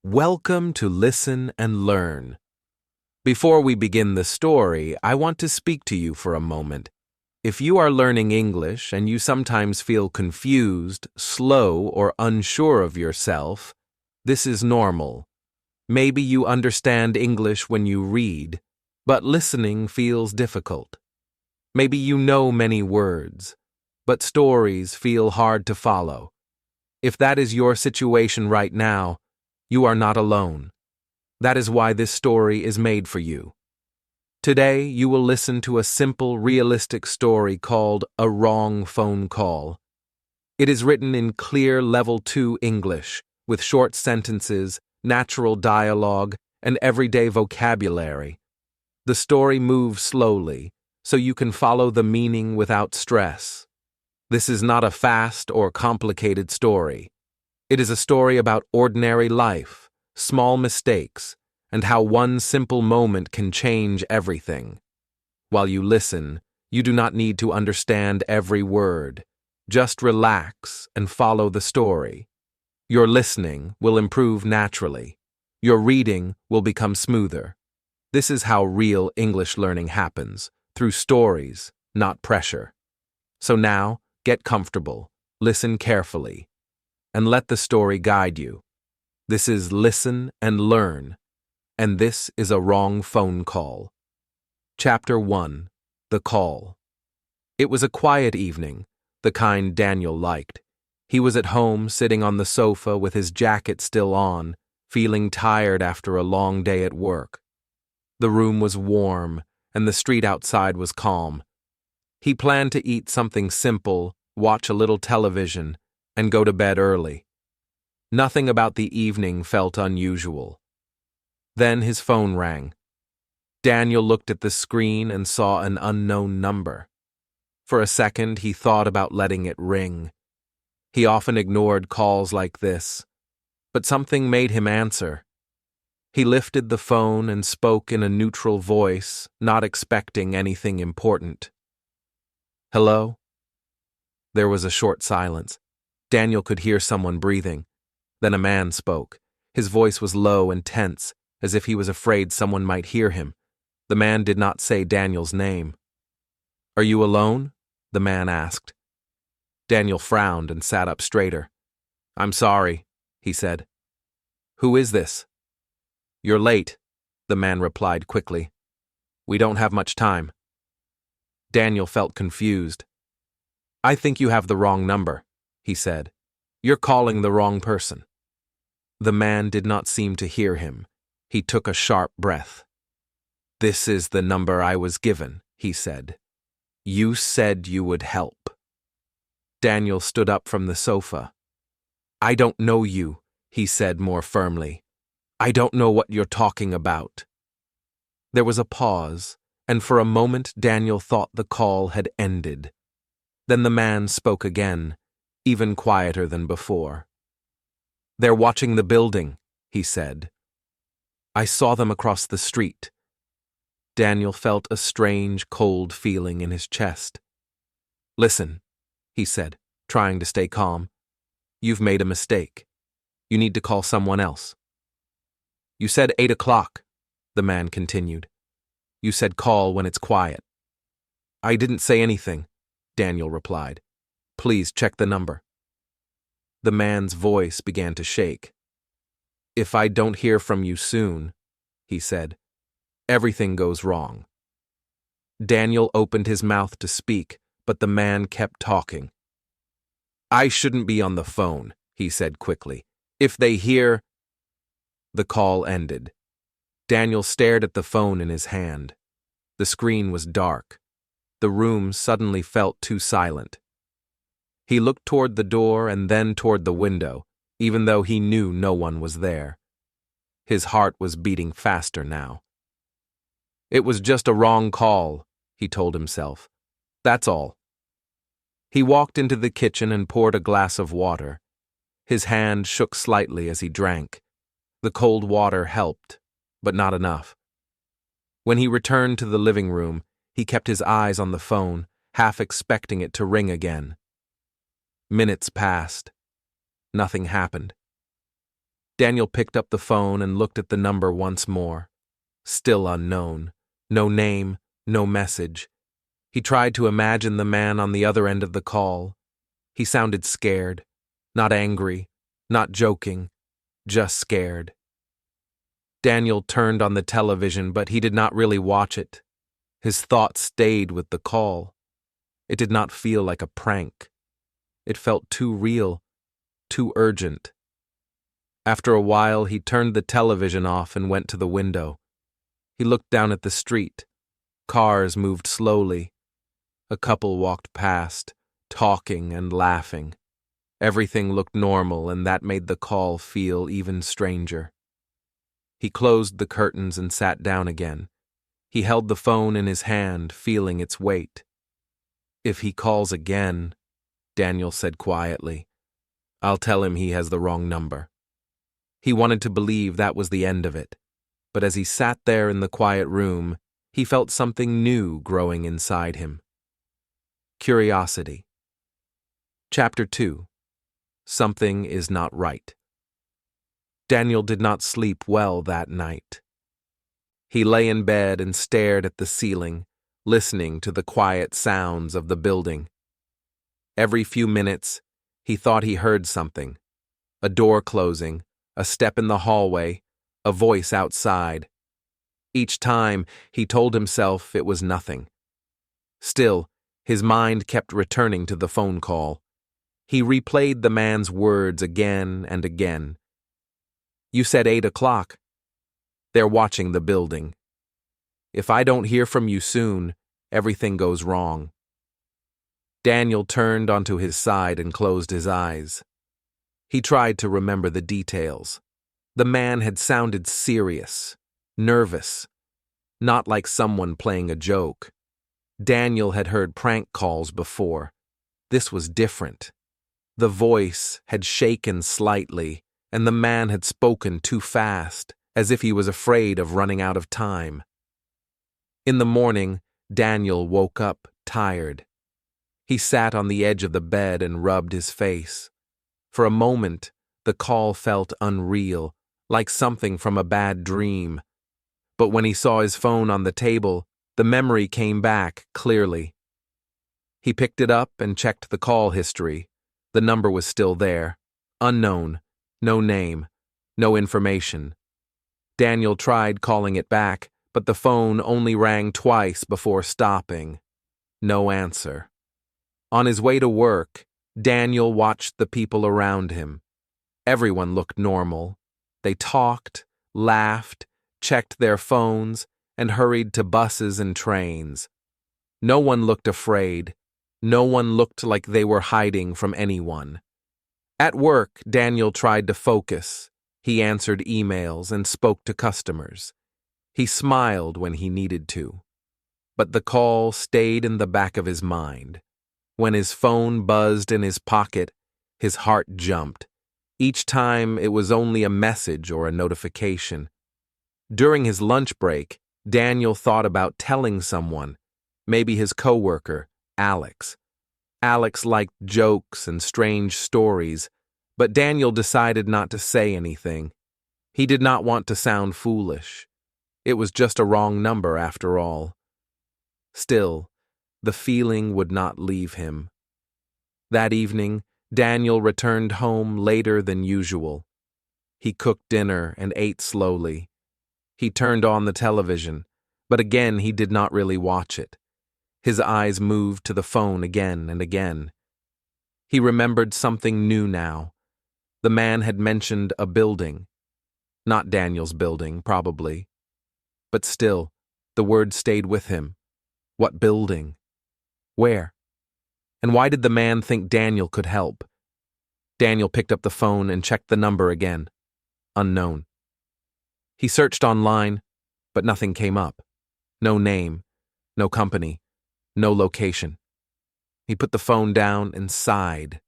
Welcome to Listen and Learn. Before we begin the story, I want to speak to you for a moment. If you are learning English and you sometimes feel confused, slow, or unsure of yourself, this is normal. Maybe you understand English when you read, but listening feels difficult. Maybe you know many words, but stories feel hard to follow. If that is your situation right now, you are not alone. That is why this story is made for you. Today, you will listen to a simple, realistic story called A Wrong Phone Call. It is written in clear Level 2 English, with short sentences, natural dialogue, and everyday vocabulary. The story moves slowly, so you can follow the meaning without stress. This is not a fast or complicated story. It is a story about ordinary life, small mistakes, and how one simple moment can change everything. While you listen, you do not need to understand every word. Just relax and follow the story. Your listening will improve naturally. Your reading will become smoother. This is how real English learning happens, through stories, not pressure. So now, get comfortable, listen carefully, and let the story guide you. This is Listen and Learn, and this is A Wrong Phone Call. Chapter 1. The Call. It was a quiet evening, the kind Daniel liked. He was at home, sitting on the sofa with his jacket still on, feeling tired after a long day at work. The room was warm, and the street outside was calm. He planned to eat something simple, watch a little television, and go to bed early. Nothing about the evening felt unusual. Then his phone rang. Daniel looked at the screen and saw an unknown number. For a second, he thought about letting it ring. He often ignored calls like this, but something made him answer. He lifted the phone and spoke in a neutral voice, not expecting anything important. "Hello?" There was a short silence. Daniel could hear someone breathing. Then a man spoke. His voice was low and tense, as if he was afraid someone might hear him. The man did not say Daniel's name. "Are you alone?" the man asked. Daniel frowned and sat up straighter. "I'm sorry," he said. "Who is this?" "You're late," the man replied quickly. "We don't have much time." Daniel felt confused. "I think you have the wrong number," he said. "You're calling the wrong person." The man did not seem to hear him. He took a sharp breath. "This is the number I was given," he said. "You said you would help." Daniel stood up from the sofa. "I don't know you," he said more firmly. "I don't know what you're talking about." There was a pause, and for a moment Daniel thought the call had ended. Then the man spoke again, even quieter than before. "They're watching the building," he said. "I saw them across the street." Daniel felt a strange, cold feeling in his chest. "Listen," he said, trying to stay calm. "You've made a mistake. You need to call someone else." "You said 8 o'clock," the man continued. "You said call when it's quiet." "I didn't say anything," Daniel replied. "Please check the number." The man's voice began to shake. "If I don't hear from you soon," he said, "everything goes wrong." Daniel opened his mouth to speak, but the man kept talking. "I shouldn't be on the phone," he said quickly. "If they hear—" The call ended. Daniel stared at the phone in his hand. The screen was dark. The room suddenly felt too silent. He looked toward the door and then toward the window, even though he knew no one was there. His heart was beating faster now. "It was just a wrong call," he told himself. "That's all." He walked into the kitchen and poured a glass of water. His hand shook slightly as he drank. The cold water helped, but not enough. When he returned to the living room, he kept his eyes on the phone, half expecting it to ring again. Minutes passed. Nothing happened. Daniel picked up the phone and looked at the number once more. Still unknown. No name, no message. He tried to imagine the man on the other end of the call. He sounded scared. Not angry, not joking, just scared. Daniel turned on the television, but he did not really watch it. His thoughts stayed with the call. It did not feel like a prank. It felt too real, too urgent. After a while, he turned the television off and went to the window. He looked down at the street. Cars moved slowly. A couple walked past, talking and laughing. Everything looked normal, and that made the call feel even stranger. He closed the curtains and sat down again. He held the phone in his hand, feeling its weight. "If he calls again," Daniel said quietly, "I'll tell him he has the wrong number." He wanted to believe that was the end of it, but as he sat there in the quiet room, he felt something new growing inside him. Curiosity. Chapter 2. Something is not right. Daniel did not sleep well that night. He lay in bed and stared at the ceiling, listening to the quiet sounds of the building. Every few minutes, he thought he heard something. A door closing, a step in the hallway, a voice outside. Each time, he told himself it was nothing. Still, his mind kept returning to the phone call. He replayed the man's words again and again. "You said 8 o'clock. They're watching the building. If I don't hear from you soon, everything goes wrong." Daniel turned onto his side and closed his eyes. He tried to remember the details. The man had sounded serious, nervous, not like someone playing a joke. Daniel had heard prank calls before. This was different. The voice had shaken slightly, and the man had spoken too fast, as if he was afraid of running out of time. In the morning, Daniel woke up tired. He sat on the edge of the bed and rubbed his face. For a moment, the call felt unreal, like something from a bad dream. But when he saw his phone on the table, the memory came back clearly. He picked it up and checked the call history. The number was still there. Unknown. No name. No information. Daniel tried calling it back, but the phone only rang twice before stopping. No answer. On his way to work, Daniel watched the people around him. Everyone looked normal. They talked, laughed, checked their phones, and hurried to buses and trains. No one looked afraid. No one looked like they were hiding from anyone. At work, Daniel tried to focus. He answered emails and spoke to customers. He smiled when he needed to. But the call stayed in the back of his mind. When his phone buzzed in his pocket, his heart jumped. Each time it was only a message or a notification. During his lunch break, Daniel thought about telling someone, maybe his coworker, Alex. Alex liked jokes and strange stories, but Daniel decided not to say anything. He did not want to sound foolish. It was just a wrong number after all. Still, the feeling would not leave him. That evening, Daniel returned home later than usual. He cooked dinner and ate slowly. He turned on the television, but again he did not really watch it. His eyes moved to the phone again and again. He remembered something new now. The man had mentioned a building. Not Daniel's building, probably. But still, the word stayed with him. What building? Where? And why did the man think Daniel could help? Daniel picked up the phone and checked the number again. Unknown. He searched online, but nothing came up. No name, no company, no location. He put the phone down and sighed.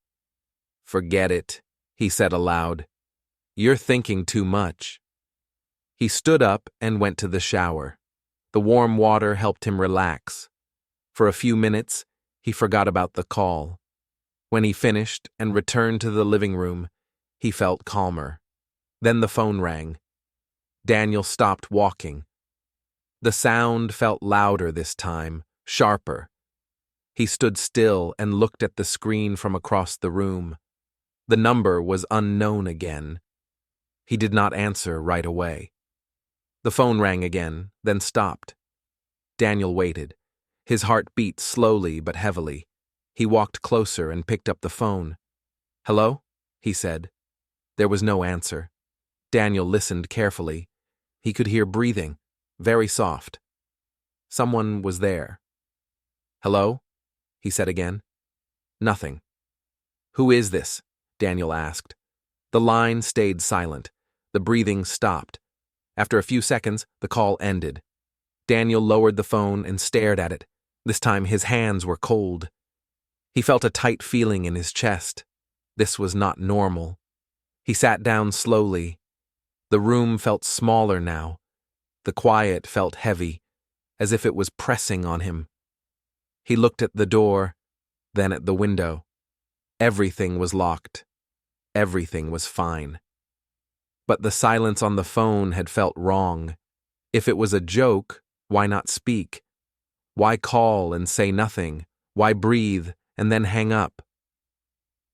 "Forget it," he said aloud. "You're thinking too much." He stood up and went to the shower. The warm water helped him relax. For a few minutes, he forgot about the call. When he finished and returned to the living room, he felt calmer. Then the phone rang. Daniel stopped walking. The sound felt louder this time, sharper. He stood still and looked at the screen from across the room. The number was unknown again. He did not answer right away. The phone rang again, then stopped. Daniel waited. His heart beat slowly but heavily. He walked closer and picked up the phone. "Hello?" he said. There was no answer. Daniel listened carefully. He could hear breathing, very soft. Someone was there. "Hello?" he said again. Nothing. "Who is this?" Daniel asked. The line stayed silent. The breathing stopped. After a few seconds, the call ended. Daniel lowered the phone and stared at it. This time his hands were cold. He felt a tight feeling in his chest. This was not normal. He sat down slowly. The room felt smaller now. The quiet felt heavy, as if it was pressing on him. He looked at the door, then at the window. Everything was locked. Everything was fine. But the silence on the phone had felt wrong. If it was a joke, why not speak? Why call and say nothing? Why breathe and then hang up?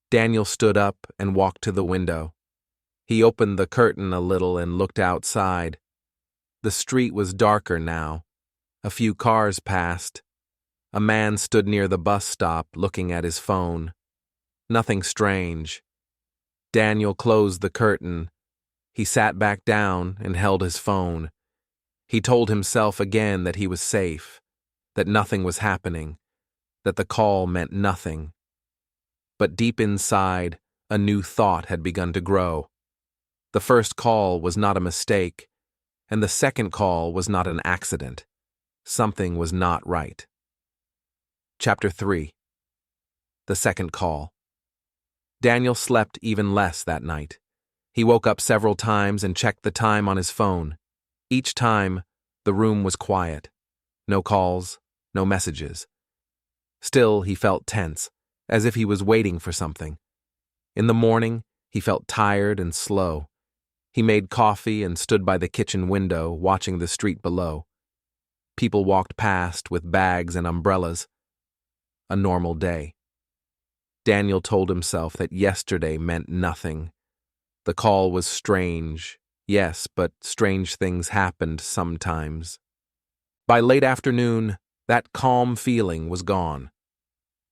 Daniel stood up and walked to the window. He opened the curtain a little and looked outside. The street was darker now. A few cars passed. A man stood near the bus stop looking at his phone. Nothing strange. Daniel closed the curtain. He sat back down and held his phone. He told himself again that he was safe, that nothing was happening, that the call meant nothing. But deep inside, a new thought had begun to grow. The first call was not a mistake, and the second call was not an accident. Something was not right. Chapter 3. The second call. Daniel slept even less that night. He woke up several times and checked the time on his phone. Each time, the room was quiet. No calls, no messages. Still, he felt tense, as if he was waiting for something. In the morning, he felt tired and slow. He made coffee and stood by the kitchen window, watching the street below. People walked past with bags and umbrellas. A normal day. Daniel told himself that yesterday meant nothing. The call was strange, yes, but strange things happened sometimes. By late afternoon, that calm feeling was gone.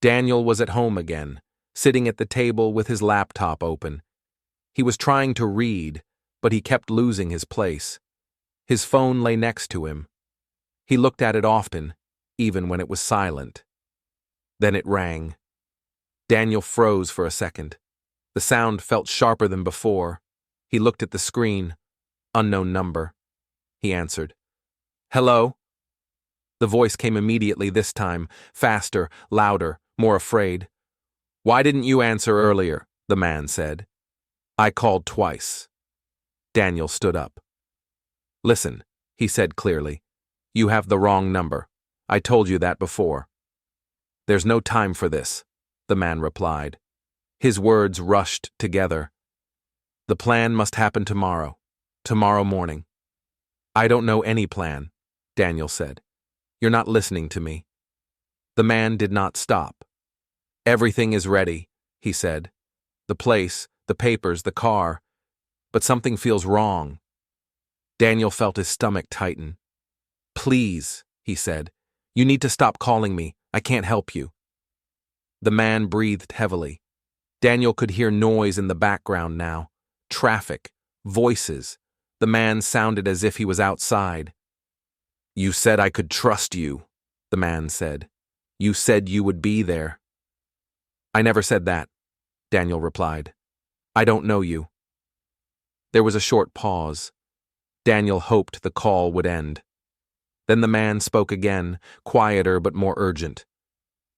Daniel was at home again, sitting at the table with his laptop open. He was trying to read, but he kept losing his place. His phone lay next to him. He looked at it often, even when it was silent. Then it rang. Daniel froze for a second. The sound felt sharper than before. He looked at the screen. Unknown number. He answered. "Hello?" The voice came immediately this time, faster, louder, more afraid. "Why didn't you answer earlier?" the man said. "I called twice." Daniel stood up. "Listen," he said clearly. "You have the wrong number. I told you that before." "There's no time for this," the man replied. His words rushed together. "The plan must happen tomorrow morning." "I don't know any plan," Daniel said. "You're not listening to me." The man did not stop. "Everything is ready," he said. "The place, the papers, the car. But something feels wrong." Daniel felt his stomach tighten. "Please," he said. "You need to stop calling me. I can't help you." The man breathed heavily. Daniel could hear noise in the background now. Traffic. Voices. The man sounded as if he was outside. "You said I could trust you," the man said. "You said you would be there." "I never said that," Daniel replied. "I don't know you." There was a short pause. Daniel hoped the call would end. Then the man spoke again, quieter but more urgent.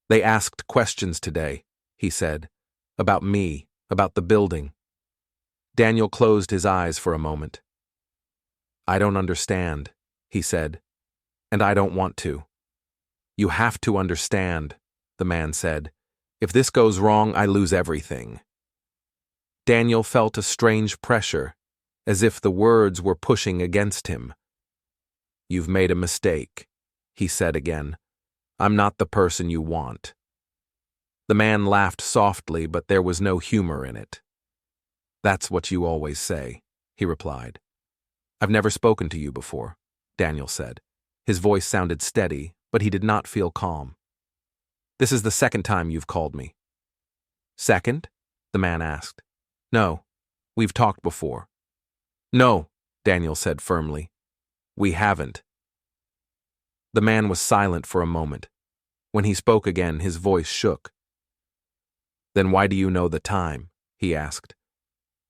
"They asked questions today," he said. "About me, about the building." Daniel closed his eyes for a moment. "I don't understand," he said, "and I don't want to." "You have to understand," the man said. "If this goes wrong, I lose everything." Daniel felt a strange pressure, as if the words were pushing against him. "You've made a mistake," he said again. "I'm not the person you want." The man laughed softly, but there was no humor in it. "That's what you always say," he replied. "I've never spoken to you before," Daniel said. His voice sounded steady, but he did not feel calm. "This is the second time you've called me." "Second?" the man asked. "No, we've talked before." "No," Daniel said firmly. "We haven't." The man was silent for a moment. When he spoke again, his voice shook. "Then why do you know the time?" he asked.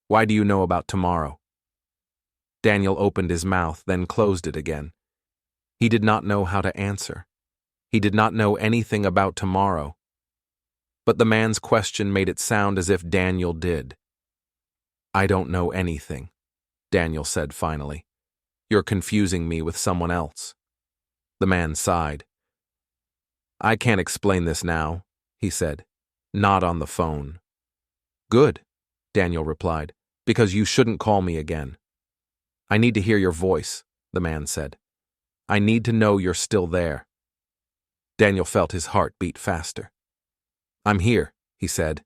"Why do you know about tomorrow?" Daniel opened his mouth, then closed it again. He did not know how to answer. He did not know anything about tomorrow. But the man's question made it sound as if Daniel did. "I don't know anything," Daniel said finally. "You're confusing me with someone else." The man sighed. "I can't explain this now," he said. "Not on the phone." "Good," Daniel replied, "because you shouldn't call me again." "I need to hear your voice," the man said. "I need to know you're still there." Daniel felt his heart beat faster. "I'm here," he said,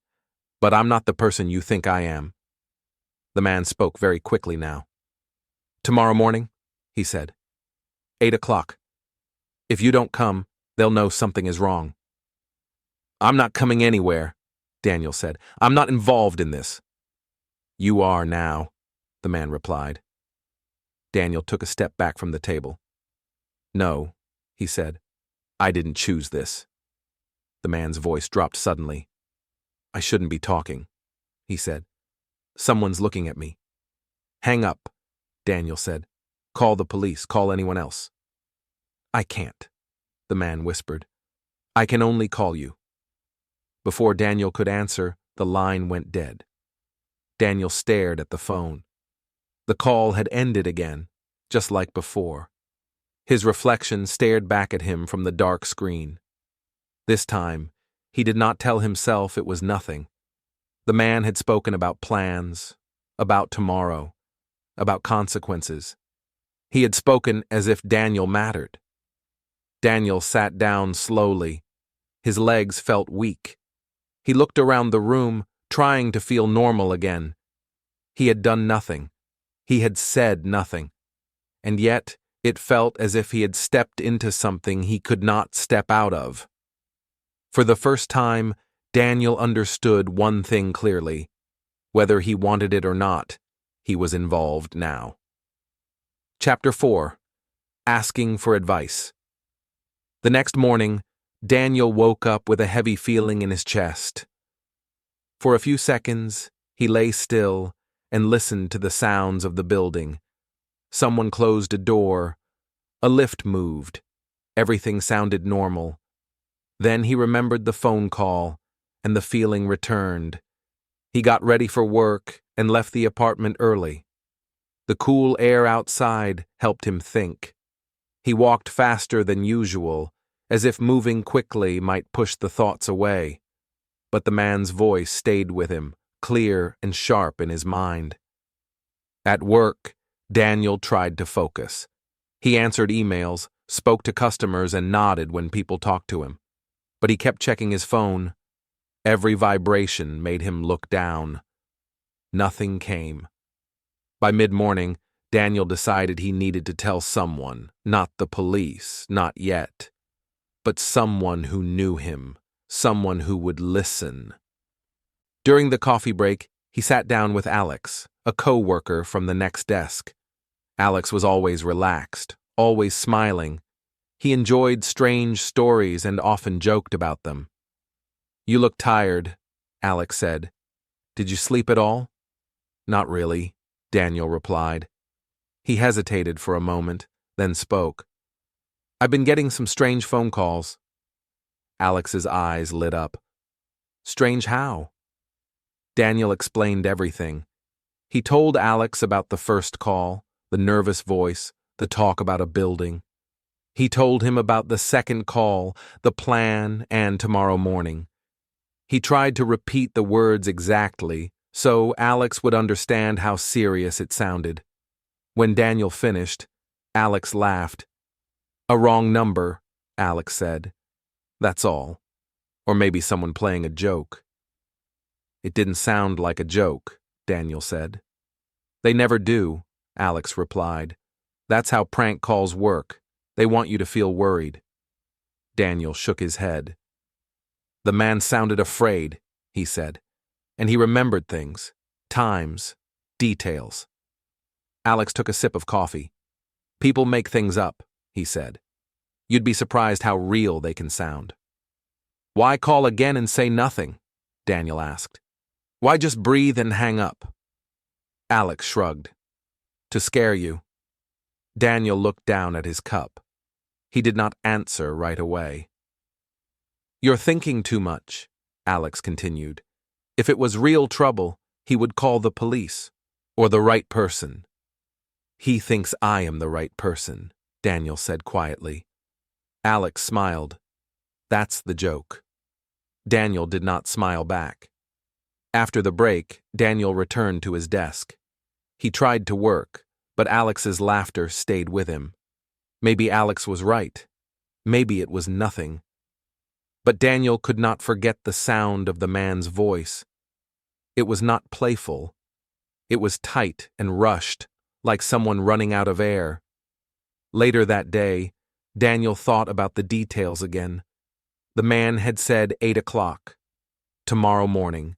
"but I'm not the person you think I am." The man spoke very quickly now. "Tomorrow morning," he said. 8 o'clock. If you don't come, they'll know something is wrong." "I'm not coming anywhere," Daniel said. "I'm not involved in this." "You are now," the man replied. Daniel took a step back from the table. "No," he said. "I didn't choose this." The man's voice dropped suddenly. "I shouldn't be talking," he said. "Someone's looking at me." "Hang up," Daniel said. "Call the police. Call anyone else." "I can't," the man whispered. "I can only call you." Before Daniel could answer, the line went dead. Daniel stared at the phone. The call had ended again, just like before. His reflection stared back at him from the dark screen. This time, he did not tell himself it was nothing. The man had spoken about plans, about tomorrow, about consequences. He had spoken as if Daniel mattered. Daniel sat down slowly. His legs felt weak. He looked around the room, trying to feel normal again. He had done nothing. He had said nothing. And yet, it felt as if he had stepped into something he could not step out of. For the first time, Daniel understood one thing clearly. Whether he wanted it or not, he was involved now. Chapter 4. Asking for Advice. The next morning, Daniel woke up with a heavy feeling in his chest. For a few seconds, he lay still and listened to the sounds of the building. Someone closed a door. A lift moved. Everything sounded normal. Then he remembered the phone call, and the feeling returned. He got ready for work and left the apartment early. The cool air outside helped him think. He walked faster than usual, as if moving quickly might push the thoughts away. But the man's voice stayed with him, clear and sharp in his mind. At work, Daniel tried to focus. He answered emails, spoke to customers, and nodded when people talked to him. But he kept checking his phone. Every vibration made him look down. Nothing came. By mid-morning, Daniel decided he needed to tell someone, not the police, not yet, but someone who knew him, someone who would listen. During the coffee break, he sat down with Alex, a co-worker from the next desk. Alex was always relaxed, always smiling. He enjoyed strange stories and often joked about them. "You look tired," Alex said. "Did you sleep at all?" "Not really," Daniel replied. He hesitated for a moment, then spoke. "I've been getting some strange phone calls." Alex's eyes lit up. "Strange how?" Daniel explained everything. He told Alex about the first call, the nervous voice, the talk about a building. He told him about the second call, the plan, and tomorrow morning. He tried to repeat the words exactly, so Alex would understand how serious it sounded. When Daniel finished, Alex laughed. "A wrong number," Alex said. "That's all. Or maybe someone playing a joke." "It didn't sound like a joke," Daniel said. "They never do," Alex replied. "That's how prank calls work. They want you to feel worried." Daniel shook his head. "The man sounded afraid," he said, "and he remembered things, times, details." Alex took a sip of coffee. "People make things up," he said. "You'd be surprised how real they can sound." "Why call again and say nothing?" Daniel asked. "Why just breathe and hang up?" Alex shrugged. "To scare you." Daniel looked down at his cup. He did not answer right away. "You're thinking too much," Alex continued. "If it was real trouble, he would call the police, or the right person." "He thinks I am the right person," Daniel said quietly. Alex smiled. "That's the joke." Daniel did not smile back. After the break, Daniel returned to his desk. He tried to work, but Alex's laughter stayed with him. Maybe Alex was right. Maybe it was nothing. But Daniel could not forget the sound of the man's voice. It was not playful. It was tight and rushed, like someone running out of air. Later that day, Daniel thought about the details again. The man had said 8 o'clock. Tomorrow morning.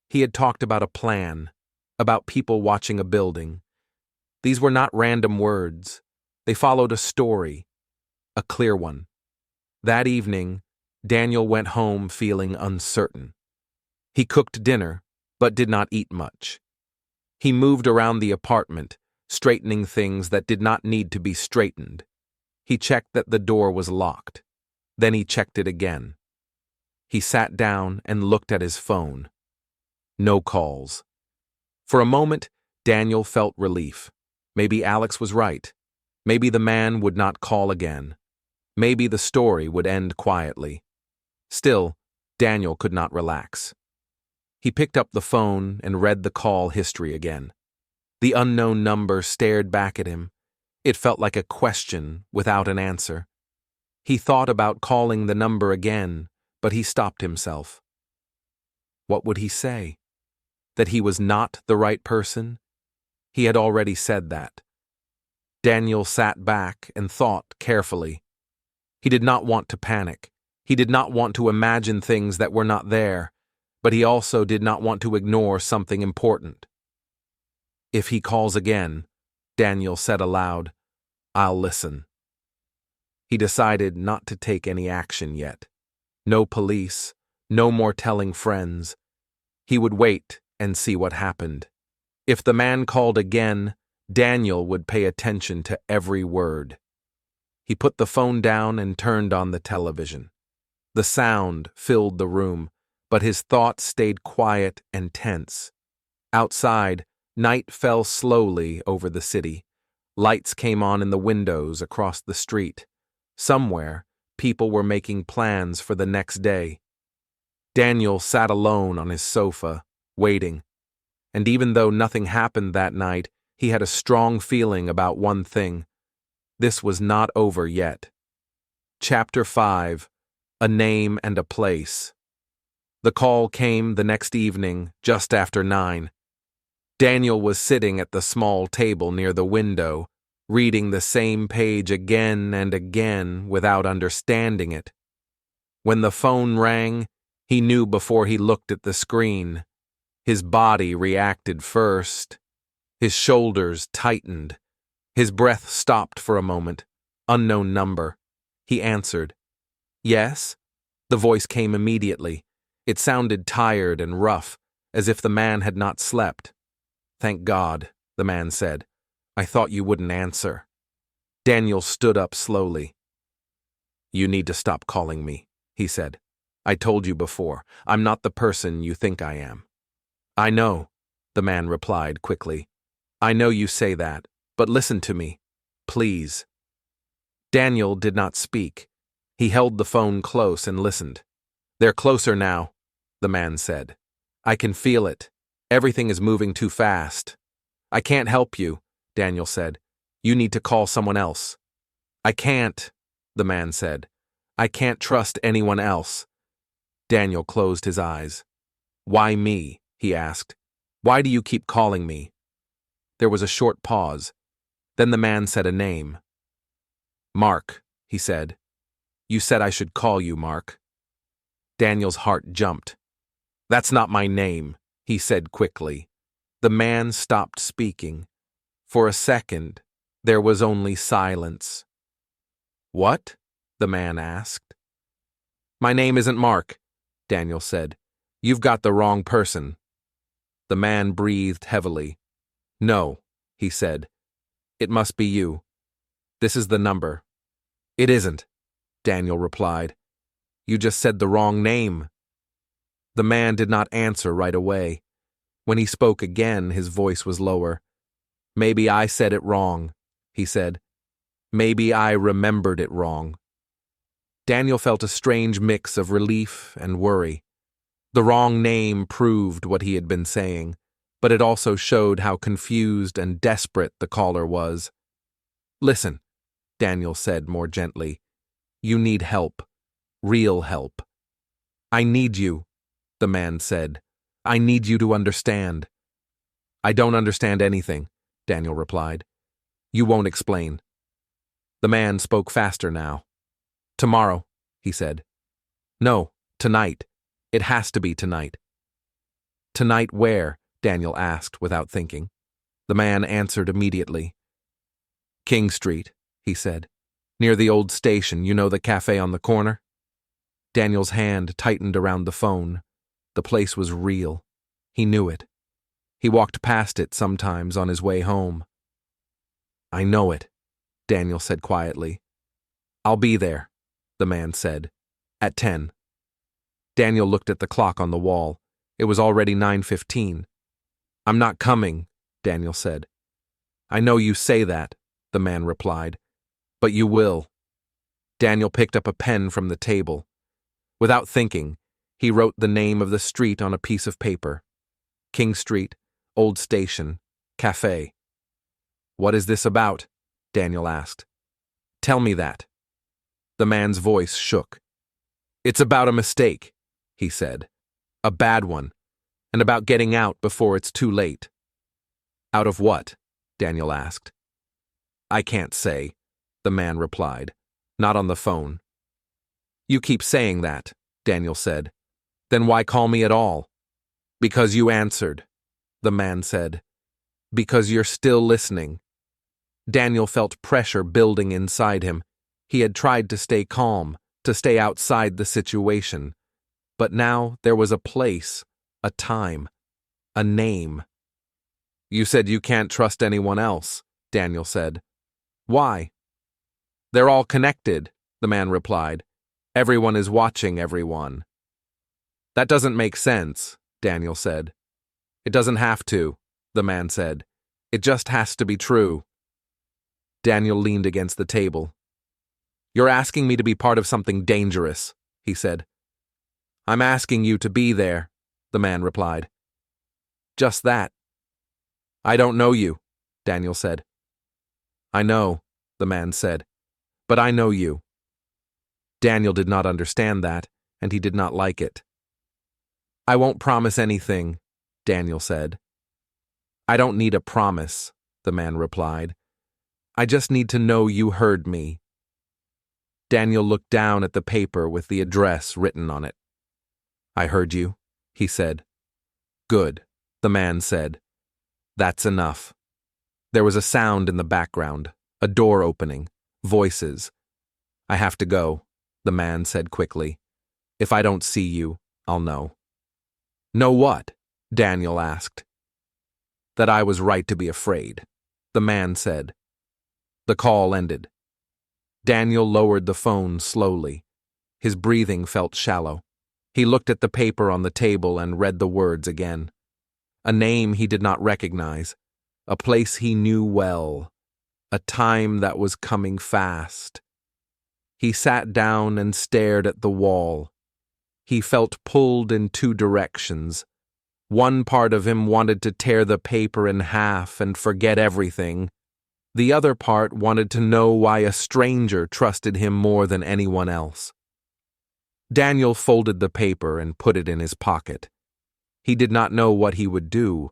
He had talked about a plan, about people watching a building. These were not random words. They followed a story, a clear one. That evening, Daniel went home feeling uncertain. He cooked dinner, but did not eat much. He moved around the apartment, straightening things that did not need to be straightened. He checked that the door was locked. Then he checked it again. He sat down and looked at his phone. No calls. For a moment, Daniel felt relief. Maybe Alex was right. Maybe the man would not call again. Maybe the story would end quietly. Still, Daniel could not relax. He picked up the phone and read the call history again. The unknown number stared back at him. It felt like a question without an answer. He thought about calling the number again, but he stopped himself. What would he say? That he was not the right person? He had already said that. Daniel sat back and thought carefully. He did not want to panic. He did not want to imagine things that were not there, but he also did not want to ignore something important. "If he calls again," Daniel said aloud, "I'll listen." He decided not to take any action yet. No police, no more telling friends. He would wait and see what happened. If the man called again, Daniel would pay attention to every word. He put the phone down and turned on the television. The sound filled the room, but his thoughts stayed quiet and tense. Outside, night fell slowly over the city. Lights came on in the windows across the street. Somewhere, people were making plans for the next day. Daniel sat alone on his sofa, waiting. And even though nothing happened that night, he had a strong feeling about one thing. This was not over yet. Chapter 5: A Name and a Place. The call came the next evening, just after 9. Daniel was sitting at the small table near the window, reading the same page again and again without understanding it. When the phone rang, he knew before he looked at the screen. His body reacted first. His shoulders tightened. His breath stopped for a moment. Unknown number. He answered. "Yes?" The voice came immediately. It sounded tired and rough, as if the man had not slept. "Thank God," the man said. "I thought you wouldn't answer." Daniel stood up slowly. "You need to stop calling me," he said. "I told you before, I'm not the person you think I am." "I know," the man replied quickly. "I know you say that, but listen to me, please." Daniel did not speak. He held the phone close and listened. "They're closer now," the man said. "I can feel it. Everything is moving too fast. I can't help you, Daniel said. You need to call someone else. I can't, the man said. I can't trust anyone else. Daniel closed his eyes. Why me? He asked. Why do you keep calling me? There was a short pause. Then the man said a name. Mark, he said. You said I should call you Mark. Daniel's heart jumped. That's not my name, he said quickly. The man stopped speaking. For a second, there was only silence. What? The man asked. My name isn't Mark, Daniel said. You've got the wrong person. The man breathed heavily. No, he said. It must be you. This is the number. It isn't, Daniel replied. You just said the wrong name. The man did not answer right away. When he spoke again, his voice was lower. Maybe I said it wrong, he said. Maybe I remembered it wrong. Daniel felt a strange mix of relief and worry. The wrong name proved what he had been saying, but it also showed how confused and desperate the caller was. Listen, Daniel said more gently. You need help. Real help. I need you, the man said. I need you to understand. I don't understand anything, Daniel replied. You won't explain. The man spoke faster now. Tomorrow, he said. No, tonight. It has to be tonight. Tonight where? Daniel asked without thinking. The man answered immediately. King Street, he said. Near the old station, you know the cafe on the corner? Daniel's hand tightened around the phone. The place was real. He knew it. He walked past it sometimes on his way home. I know it, Daniel said quietly. I'll be there, the man said. At 10. Daniel looked at the clock on the wall. It was already 9:15. I'm not coming, Daniel said. I know you say that, the man replied. But you will. Daniel picked up a pen from the table. Without thinking, he wrote the name of the street on a piece of paper. King Street, Old Station, Cafe. What is this about? Daniel asked. Tell me that. The man's voice shook. It's about a mistake, he said. A bad one, and about getting out before it's too late. Out of what? Daniel asked. I can't say, the man replied. Not on the phone. You keep saying that, Daniel said. Then why call me at all? Because you answered, the man said. Because you're still listening. Daniel felt pressure building inside him. He had tried to stay calm, to stay outside the situation. But now there was a place, a time, a name. You said you can't trust anyone else, Daniel said. Why? They're all connected, the man replied. Everyone is watching everyone. That doesn't make sense, Daniel said. It doesn't have to, the man said. It just has to be true. Daniel leaned against the table. You're asking me to be part of something dangerous, he said. I'm asking you to be there, the man replied. Just that. I don't know you, Daniel said. I know, the man said, but I know you. Daniel did not understand that, and he did not like it. I won't promise anything, Daniel said. I don't need a promise, the man replied. I just need to know you heard me. Daniel looked down at the paper with the address written on it. I heard you, he said. Good, the man said. That's enough. There was a sound in the background, a door opening, voices. I have to go, the man said quickly. If I don't see you, I'll know. Know what? Daniel asked. That I was right to be afraid, the man said. The call ended. Daniel lowered the phone slowly. His breathing felt shallow. He looked at the paper on the table and read the words again. A name he did not recognize, a place he knew well, a time that was coming fast. He sat down and stared at the wall. He felt pulled in two directions. One part of him wanted to tear the paper in half and forget everything. The other part wanted to know why a stranger trusted him more than anyone else. Daniel folded the paper and put it in his pocket. He did not know what he would do,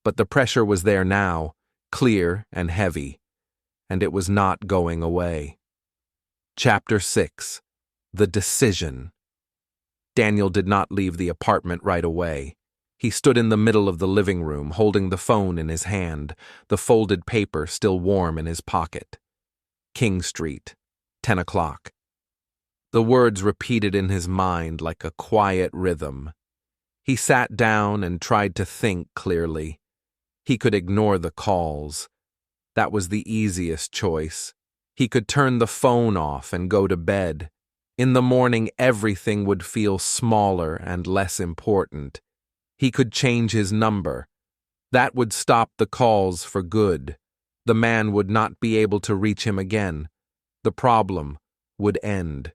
but the pressure was there now, clear and heavy, and it was not going away. Chapter 6. The Decision. Daniel did not leave the apartment right away. He stood in the middle of the living room, holding the phone in his hand, the folded paper still warm in his pocket. King Street, 10 o'clock. The words repeated in his mind like a quiet rhythm. He sat down and tried to think clearly. He could ignore the calls. That was the easiest choice. He could turn the phone off and go to bed. In the morning, everything would feel smaller and less important. He could change his number. That would stop the calls for good. The man would not be able to reach him again. The problem would end.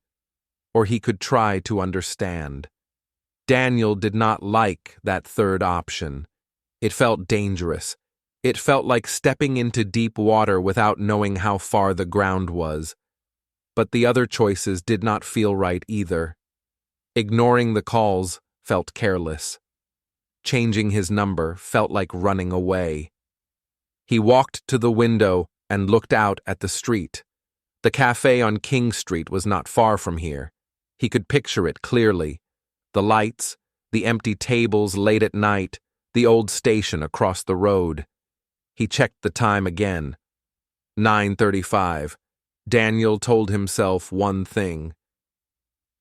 Or he could try to understand. Daniel did not like that third option. It felt dangerous. It felt like stepping into deep water without knowing how far the ground was. But the other choices did not feel right either. Ignoring the calls felt careless. Changing his number felt like running away. He walked to the window and looked out at the street. The cafe on King Street was not far from here. He could picture it clearly. The lights, the empty tables late at night, the old station across the road. He checked the time again. 9:35. Daniel told himself one thing.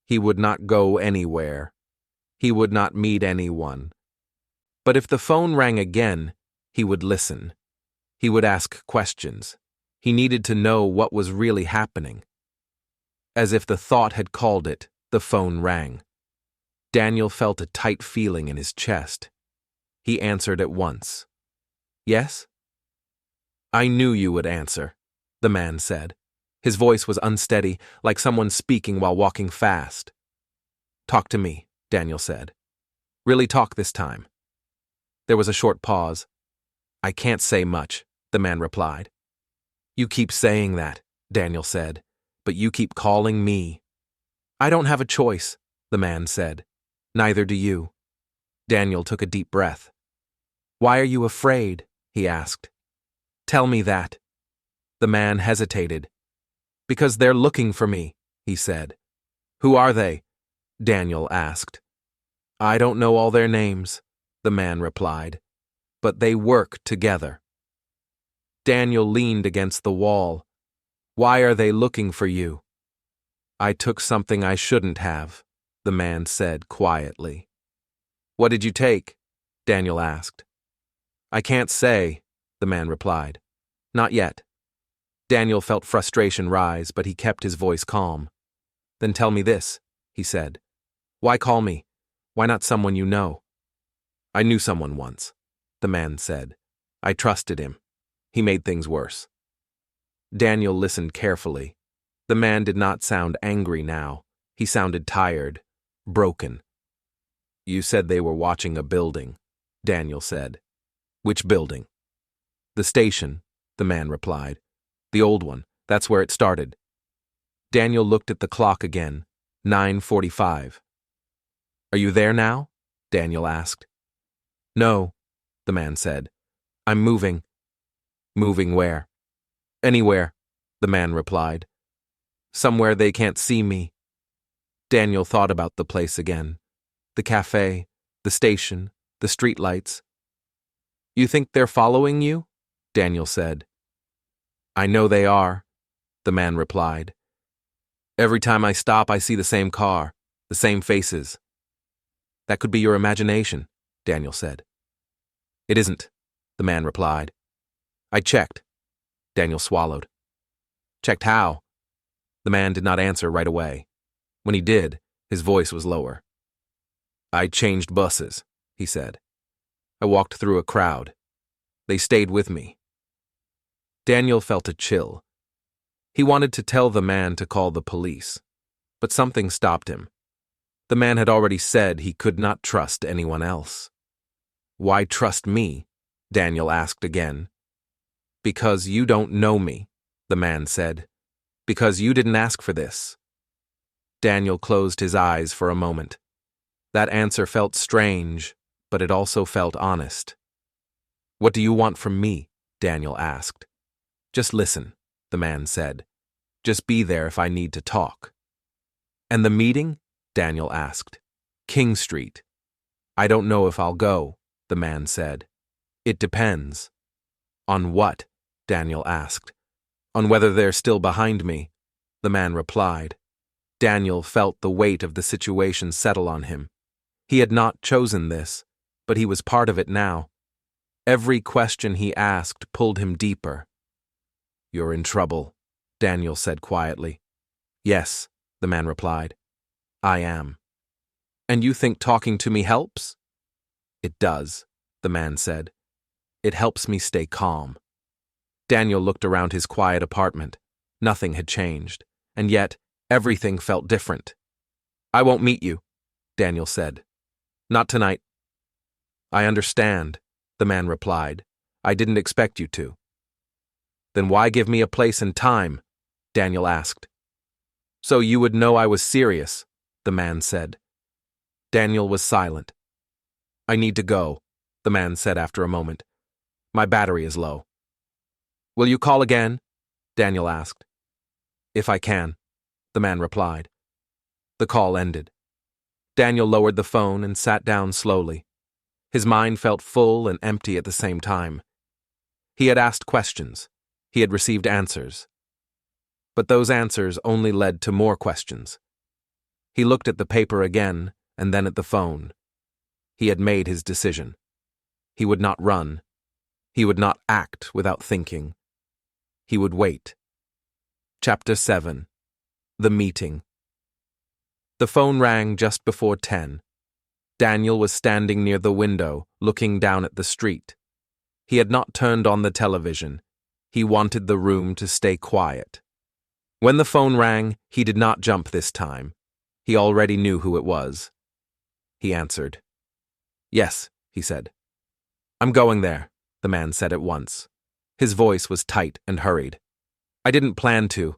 He would not go anywhere. He would not meet anyone. But if the phone rang again, he would listen. He would ask questions. He needed to know what was really happening. As if the thought had called it, the phone rang. Daniel felt a tight feeling in his chest. He answered at once. Yes? I knew you would answer, the man said. His voice was unsteady, like someone speaking while walking fast. Talk to me, Daniel said. Really talk this time. There was a short pause. I can't say much, the man replied. You keep saying that, Daniel said, but you keep calling me. I don't have a choice, the man said. Neither do you. Daniel took a deep breath. Why are you afraid? He asked. Tell me that. The man hesitated. Because they're looking for me, he said. Who are they? Daniel asked. I don't know all their names, the man replied, but they work together. Daniel leaned against the wall. Why are they looking for you? I took something I shouldn't have, the man said quietly. What did you take? Daniel asked. I can't say, the man replied. Not yet. Daniel felt frustration rise, but he kept his voice calm. Then tell me this, he said. Why call me? Why not someone you know? I knew someone once, the man said. I trusted him. He made things worse. Daniel listened carefully. The man did not sound angry now. He sounded tired, broken. You said they were watching a building, Daniel said. Which building? The station, the man replied. The old one, that's where it started. Daniel looked at the clock again, 9:45. Are you there now? Daniel asked. No, the man said. I'm moving. Moving where? Anywhere, the man replied. Somewhere they can't see me. Daniel thought about the place again. The cafe, the station, the streetlights. You think they're following you? Daniel said. I know they are, the man replied. Every time I stop, I see the same car, the same faces. That could be your imagination, Daniel said. It isn't, the man replied. I checked. Daniel swallowed. Checked how? The man did not answer right away. When he did, his voice was lower. I changed buses, he said. I walked through a crowd. They stayed with me. Daniel felt a chill. He wanted to tell the man to call the police, but something stopped him. The man had already said he could not trust anyone else. Why trust me? Daniel asked again. Because you don't know me, the man said. Because you didn't ask for this. Daniel closed his eyes for a moment. That answer felt strange, but it also felt honest. What do you want from me? Daniel asked. Just listen, the man said. Just be there if I need to talk. And the meeting? Daniel asked. King Street. I don't know if I'll go, the man said. It depends. On what? Daniel asked. On whether they're still behind me, the man replied. Daniel felt the weight of the situation settle on him. He had not chosen this, but he was part of it now. Every question he asked pulled him deeper. You're in trouble, Daniel said quietly. Yes, the man replied. I am. And you think talking to me helps? It does, the man said. It helps me stay calm. Daniel looked around his quiet apartment. Nothing had changed, and yet everything felt different. I won't meet you, Daniel said. Not tonight. I understand, the man replied. I didn't expect you to. Then why give me a place and time? Daniel asked. So you would know I was serious, the man said. Daniel was silent. I need to go, the man said after a moment. My battery is low. Will you call again? Daniel asked. If I can, the man replied. The call ended. Daniel lowered the phone and sat down slowly. His mind felt full and empty at the same time. He had asked questions. He had received answers. But those answers only led to more questions. He looked at the paper again and then at the phone. He had made his decision. He would not run. He would not act without thinking. He would wait. Chapter 7. The Meeting. The phone rang just before 10. Daniel was standing near the window, looking down at the street. He had not turned on the television. He wanted the room to stay quiet. When the phone rang, he did not jump this time. He already knew who it was. He answered. Yes, he said. I'm going there, the man said at once. His voice was tight and hurried. I didn't plan to,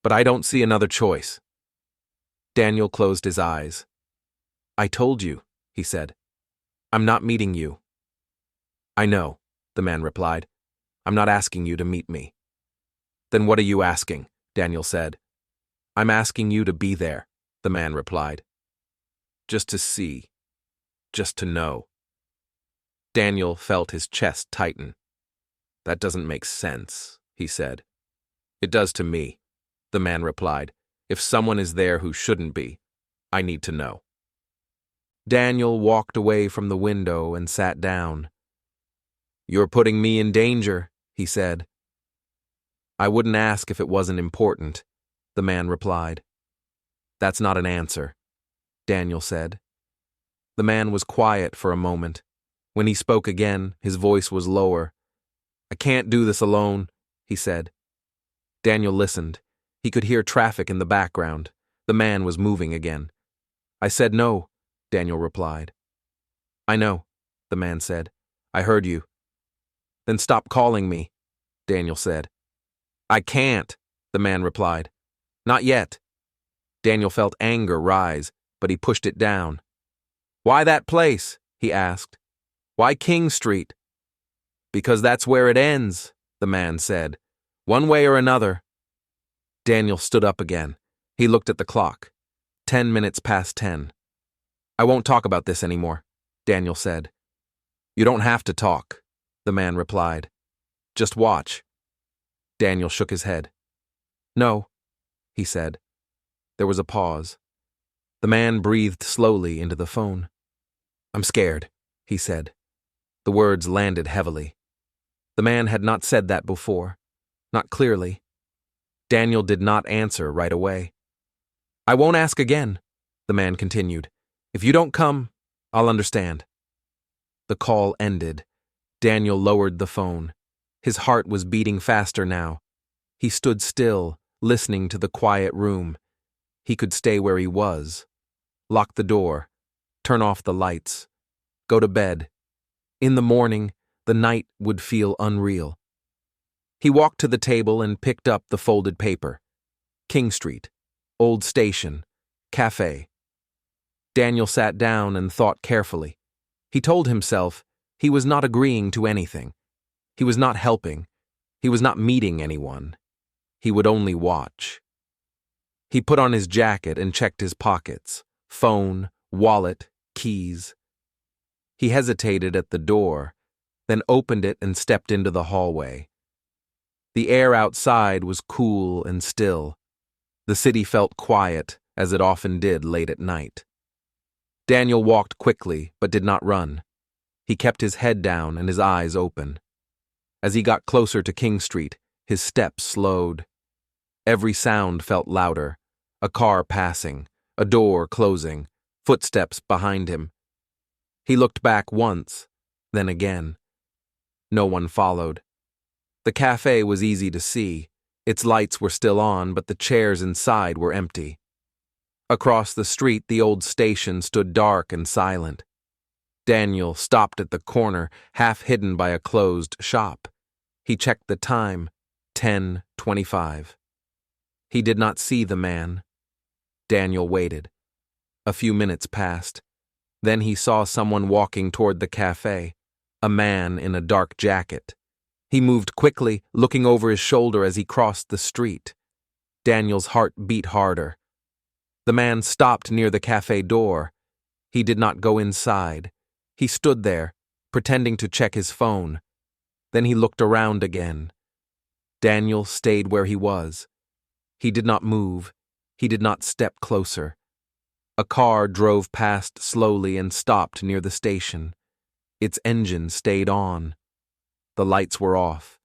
but I don't see another choice. Daniel closed his eyes. I told you, he said. I'm not meeting you. I know, the man replied. I'm not asking you to meet me. Then what are you asking? Daniel said. I'm asking you to be there, the man replied. Just to see. Just to know. Daniel felt his chest tighten. That doesn't make sense, he said. It does to me, the man replied. If someone is there who shouldn't be, I need to know. Daniel walked away from the window and sat down. You're putting me in danger, he said. I wouldn't ask if it wasn't important, the man replied. That's not an answer, Daniel said. The man was quiet for a moment. When he spoke again, his voice was lower. I can't do this alone, he said. Daniel listened. He could hear traffic in the background. The man was moving again. I said no, Daniel replied. I know, the man said. I heard you. Then stop calling me, Daniel said. I can't, the man replied. Not yet. Daniel felt anger rise, but he pushed it down. Why that place? He asked. Why King Street? Because that's where it ends, the man said. One way or another. Daniel stood up again. He looked at the clock. 10 minutes past 10. I won't talk about this anymore, Daniel said. You don't have to talk, the man replied. Just watch. Daniel shook his head. No, he said. There was a pause. The man breathed slowly into the phone. I'm scared, he said. The words landed heavily. The man had not said that before, not clearly. Daniel did not answer right away. I won't ask again, the man continued. If you don't come, I'll understand. The call ended. Daniel lowered the phone. His heart was beating faster now. He stood still, listening to the quiet room. He could stay where he was. Lock the door. Turn off the lights. Go to bed. In the morning, the night would feel unreal. He walked to the table and picked up the folded paper. King Street, Old Station, Cafe. Daniel sat down and thought carefully. He told himself he was not agreeing to anything. He was not helping. He was not meeting anyone. He would only watch. He put on his jacket and checked his pockets, phone, wallet, keys. He hesitated at the door, then opened it and stepped into the hallway. The air outside was cool and still. The city felt quiet, as it often did late at night. Daniel walked quickly, but did not run. He kept his head down and his eyes open. As he got closer to King Street, his steps slowed. Every sound felt louder. A car passing, a door closing, footsteps behind him. He looked back once, then again. No one followed. The cafe was easy to see. Its lights were still on, but the chairs inside were empty. Across the street, the old station stood dark and silent. Daniel stopped at the corner, half hidden by a closed shop. He checked the time, 10:25. He did not see the man. Daniel waited. A few minutes passed. Then he saw someone walking toward the cafe, a man in a dark jacket. He moved quickly, looking over his shoulder as he crossed the street. Daniel's heart beat harder. The man stopped near the cafe door. He did not go inside. He stood there, pretending to check his phone. Then he looked around again. Daniel stayed where he was. He did not move. He did not step closer. A car drove past slowly and stopped near the station. Its engine stayed on. The lights were off.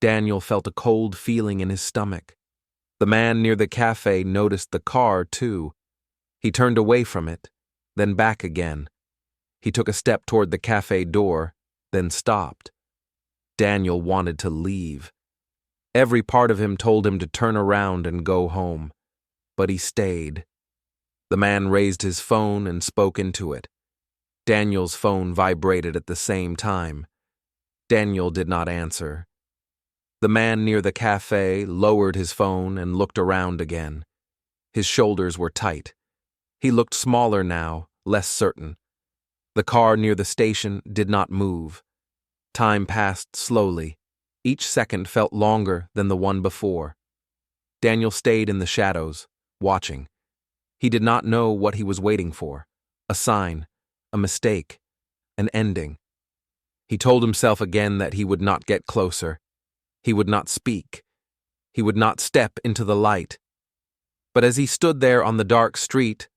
Daniel felt a cold feeling in his stomach. The man near the cafe noticed the car, too. He turned away from it, then back again. He took a step toward the cafe door, then stopped. Daniel wanted to leave. Every part of him told him to turn around and go home. But he stayed. The man raised his phone and spoke into it. Daniel's phone vibrated at the same time. Daniel did not answer. The man near the cafe lowered his phone and looked around again. His shoulders were tight. He looked smaller now, less certain. The car near the station did not move. Time passed slowly. Each second felt longer than the one before. Daniel stayed in the shadows, watching. He did not know what he was waiting for. A sign, a mistake, an ending. He told himself again that he would not get closer. He would not speak. He would not step into the light. But as he stood there on the dark street,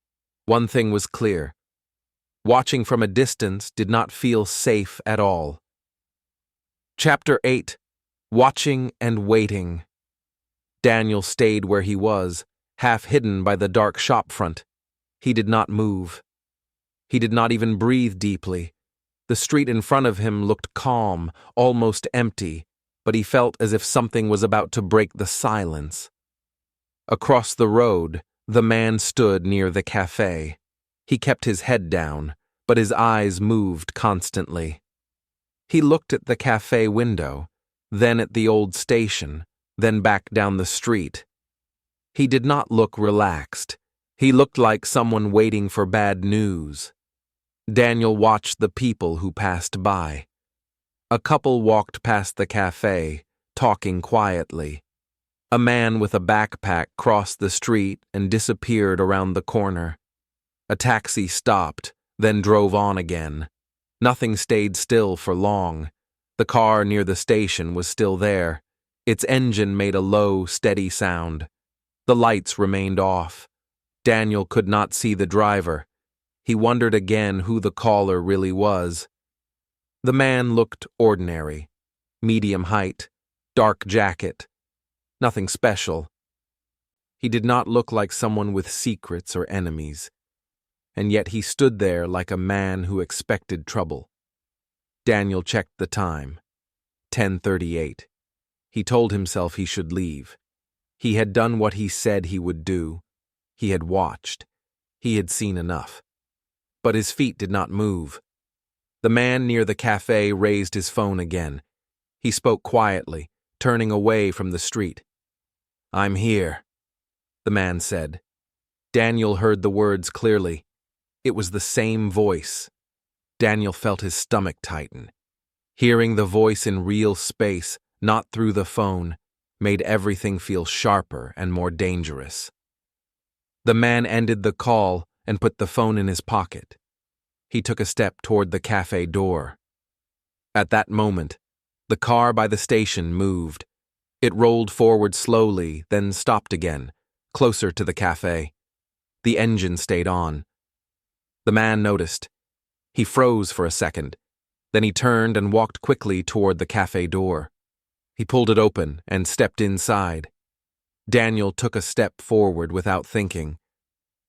one thing was clear. Watching from a distance did not feel safe at all. Chapter 8. Watching and Waiting. Daniel stayed where he was, half hidden by the dark shopfront. He did not move. He did not even breathe deeply. The street in front of him looked calm, almost empty, but he felt as if something was about to break the silence. Across the road, the man stood near the cafe. He kept his head down, but his eyes moved constantly. He looked at the cafe window, then at the old station, then back down the street. He did not look relaxed. He looked like someone waiting for bad news. Daniel watched the people who passed by. A couple walked past the cafe, talking quietly. A man with a backpack crossed the street and disappeared around the corner. A taxi stopped, then drove on again. Nothing stayed still for long. The car near the station was still there. Its engine made a low, steady sound. The lights remained off. Daniel could not see the driver. He wondered again who the caller really was. The man looked ordinary. Medium height, dark jacket. Nothing special. He did not look like someone with secrets or enemies. And yet he stood there like a man who expected trouble. Daniel checked the time. 10:38. He told himself he should leave. He had done what he said he would do. He had watched. He had seen enough. But his feet did not move. The man near the cafe raised his phone again. He spoke quietly, turning away from the street. "I'm here," the man said. Daniel heard the words clearly. It was the same voice. Daniel felt his stomach tighten. Hearing the voice in real space, not through the phone, made everything feel sharper and more dangerous. The man ended the call and put the phone in his pocket. He took a step toward the cafe door. At that moment, the car by the station moved. It rolled forward slowly, then stopped again, closer to the cafe. The engine stayed on. The man noticed. He froze for a second. Then he turned and walked quickly toward the cafe door. He pulled it open and stepped inside. Daniel took a step forward without thinking,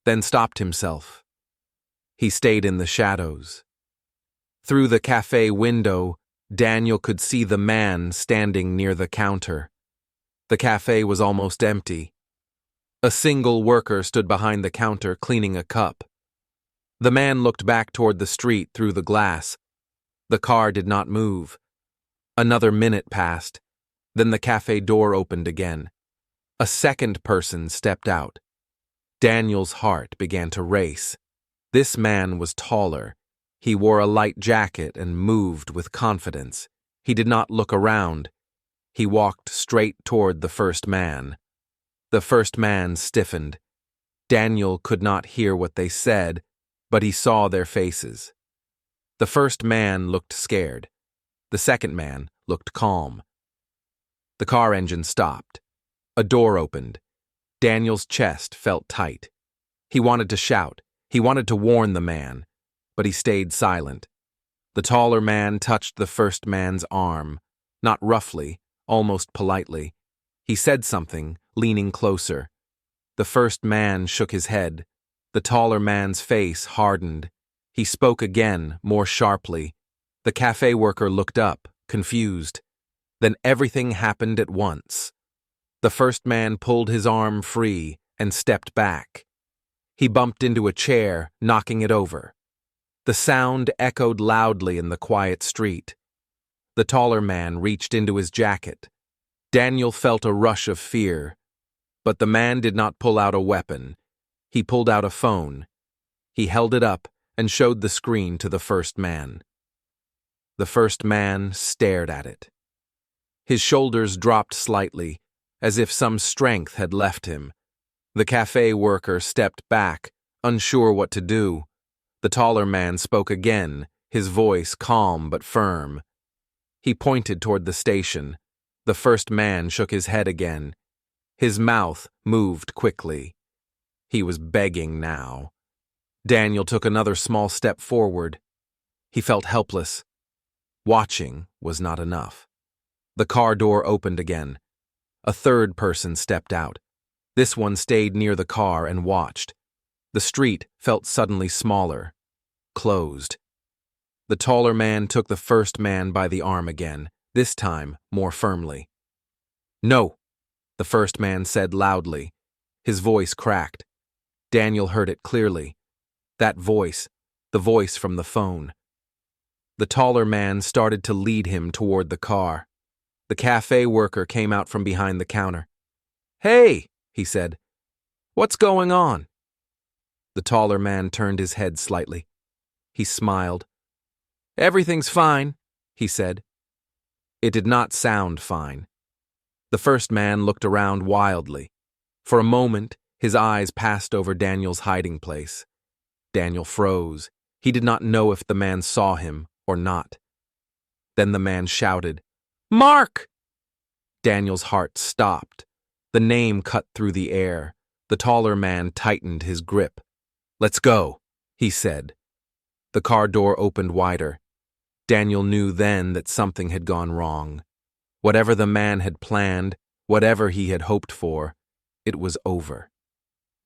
then stopped himself. He stayed in the shadows. Through the cafe window, Daniel could see the man standing near the counter. The cafe was almost empty. A single worker stood behind the counter cleaning a cup. The man looked back toward the street through the glass. The car did not move. Another minute passed. Then the cafe door opened again. A second person stepped out. Daniel's heart began to race. This man was taller. He wore a light jacket and moved with confidence. He did not look around. He walked straight toward the first man. The first man stiffened. Daniel could not hear what they said, but he saw their faces. The first man looked scared. The second man looked calm. The car engine stopped. A door opened. Daniel's chest felt tight. He wanted to shout. He wanted to warn the man, but he stayed silent. The taller man touched the first man's arm, not roughly, almost politely. He said something, leaning closer. The first man shook his head. The taller man's face hardened. He spoke again, more sharply. The cafe worker looked up, confused. Then everything happened at once. The first man pulled his arm free and stepped back. He bumped into a chair, knocking it over. The sound echoed loudly in the quiet street. The taller man reached into his jacket. Daniel felt a rush of fear. But the man did not pull out a weapon. He pulled out a phone. He held it up and showed the screen to the first man. The first man stared at it. His shoulders dropped slightly, as if some strength had left him. The cafe worker stepped back, unsure what to do. The taller man spoke again, his voice calm but firm. He pointed toward the station. The first man shook his head again. His mouth moved quickly. He was begging now. Daniel took another small step forward. He felt helpless. Watching was not enough. The car door opened again. A third person stepped out. This one stayed near the car and watched. The street felt suddenly smaller, closed. The taller man took the first man by the arm again, this time more firmly. "No," the first man said loudly. His voice cracked. Daniel heard it clearly. That voice, the voice from the phone. The taller man started to lead him toward the car. The cafe worker came out from behind the counter. "Hey," he said. "What's going on?" The taller man turned his head slightly. He smiled. "Everything's fine," he said. It did not sound fine. The first man looked around wildly. For a moment, his eyes passed over Daniel's hiding place. Daniel froze. He did not know if the man saw him or not. Then the man shouted, "Mark!" Daniel's heart stopped. The name cut through the air. The taller man tightened his grip. "Let's go," he said. The car door opened wider. Daniel knew then that something had gone wrong. Whatever the man had planned, whatever he had hoped for, it was over.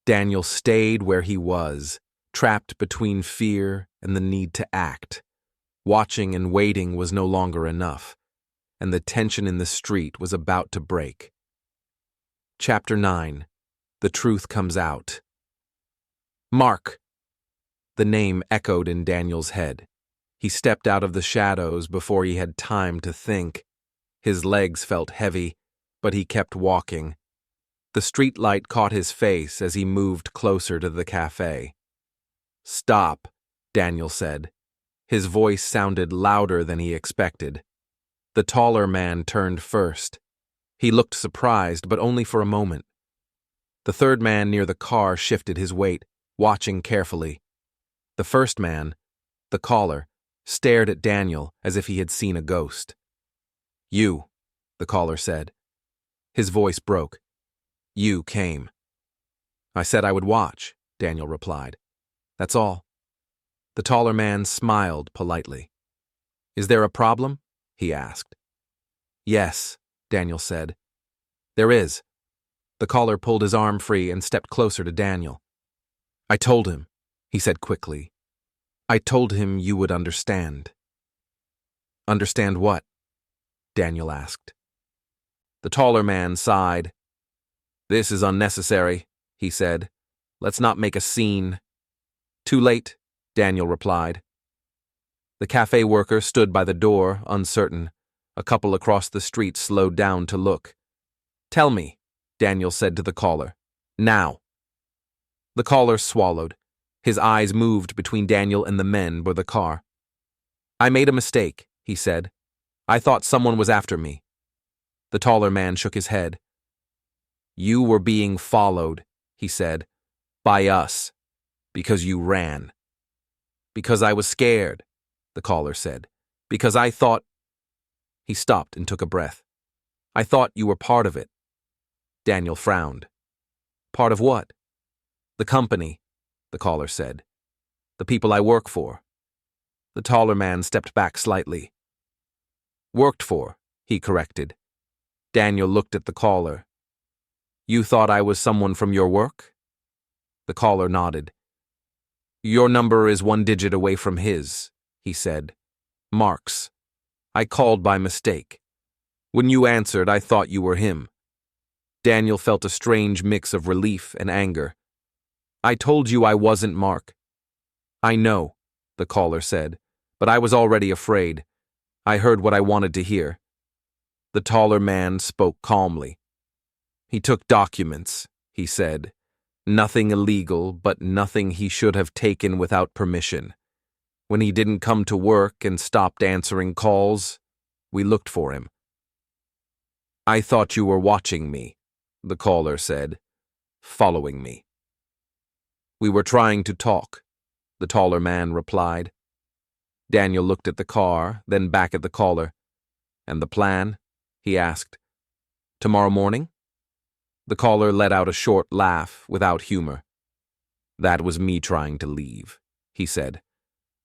Daniel stayed where he was, trapped between fear and the need to act. Watching and waiting was no longer enough, and the tension in the street was about to break. Chapter 9. The Truth Comes Out. "Mark." The name echoed in Daniel's head. He stepped out of the shadows before he had time to think. His legs felt heavy, but he kept walking. The street light caught his face as he moved closer to the cafe. "Stop," Daniel said. His voice sounded louder than he expected. The taller man turned first. He looked surprised, but only for a moment. The third man near the car shifted his weight, watching carefully. The first man, the caller, stared at Daniel as if he had seen a ghost. "You," the caller said. His voice broke. "You came." "I said I would watch," Daniel replied. "That's all." The taller man smiled politely. "Is there a problem?" he asked. "Yes," Daniel said. "There is." The caller pulled his arm free and stepped closer to Daniel. "I told him," he said quickly. "I told him you would understand." "Understand what?" Daniel asked. The taller man sighed. "This is unnecessary," he said. "Let's not make a scene." "Too late," Daniel replied. The cafe worker stood by the door, uncertain. A couple across the street slowed down to look. "Tell me," Daniel said to the caller. "Now." The caller swallowed. His eyes moved between Daniel and the men by the car. "I made a mistake," he said. "I thought someone was after me." The taller man shook his head. "You were being followed," he said, "by us, because you ran." "Because I was scared," the caller said. "Because I thought—" He stopped and took a breath. "I thought you were part of it." Daniel frowned. "Part of what?" "The company," the caller said. "The people I work for." The taller man stepped back slightly. "Worked for," he corrected. Daniel looked at the caller. "You thought I was someone from your work?" The caller nodded. "Your number is one digit away from his," he said. "Mark's. I called by mistake. When you answered, I thought you were him." Daniel felt a strange mix of relief and anger. "I told you I wasn't Mark." "I know," the caller said, "but I was already afraid. I heard what I wanted to hear." The taller man spoke calmly. "He took documents," he said. "Nothing illegal, but nothing he should have taken without permission. When he didn't come to work and stopped answering calls, we looked for him." "I thought you were watching me," the caller said, "following me." "We were trying to talk," the taller man replied. Daniel looked at the car, then back at the caller. "And the plan?" he asked. "Tomorrow morning?" The caller let out a short laugh without humor. "That was me trying to leave," he said.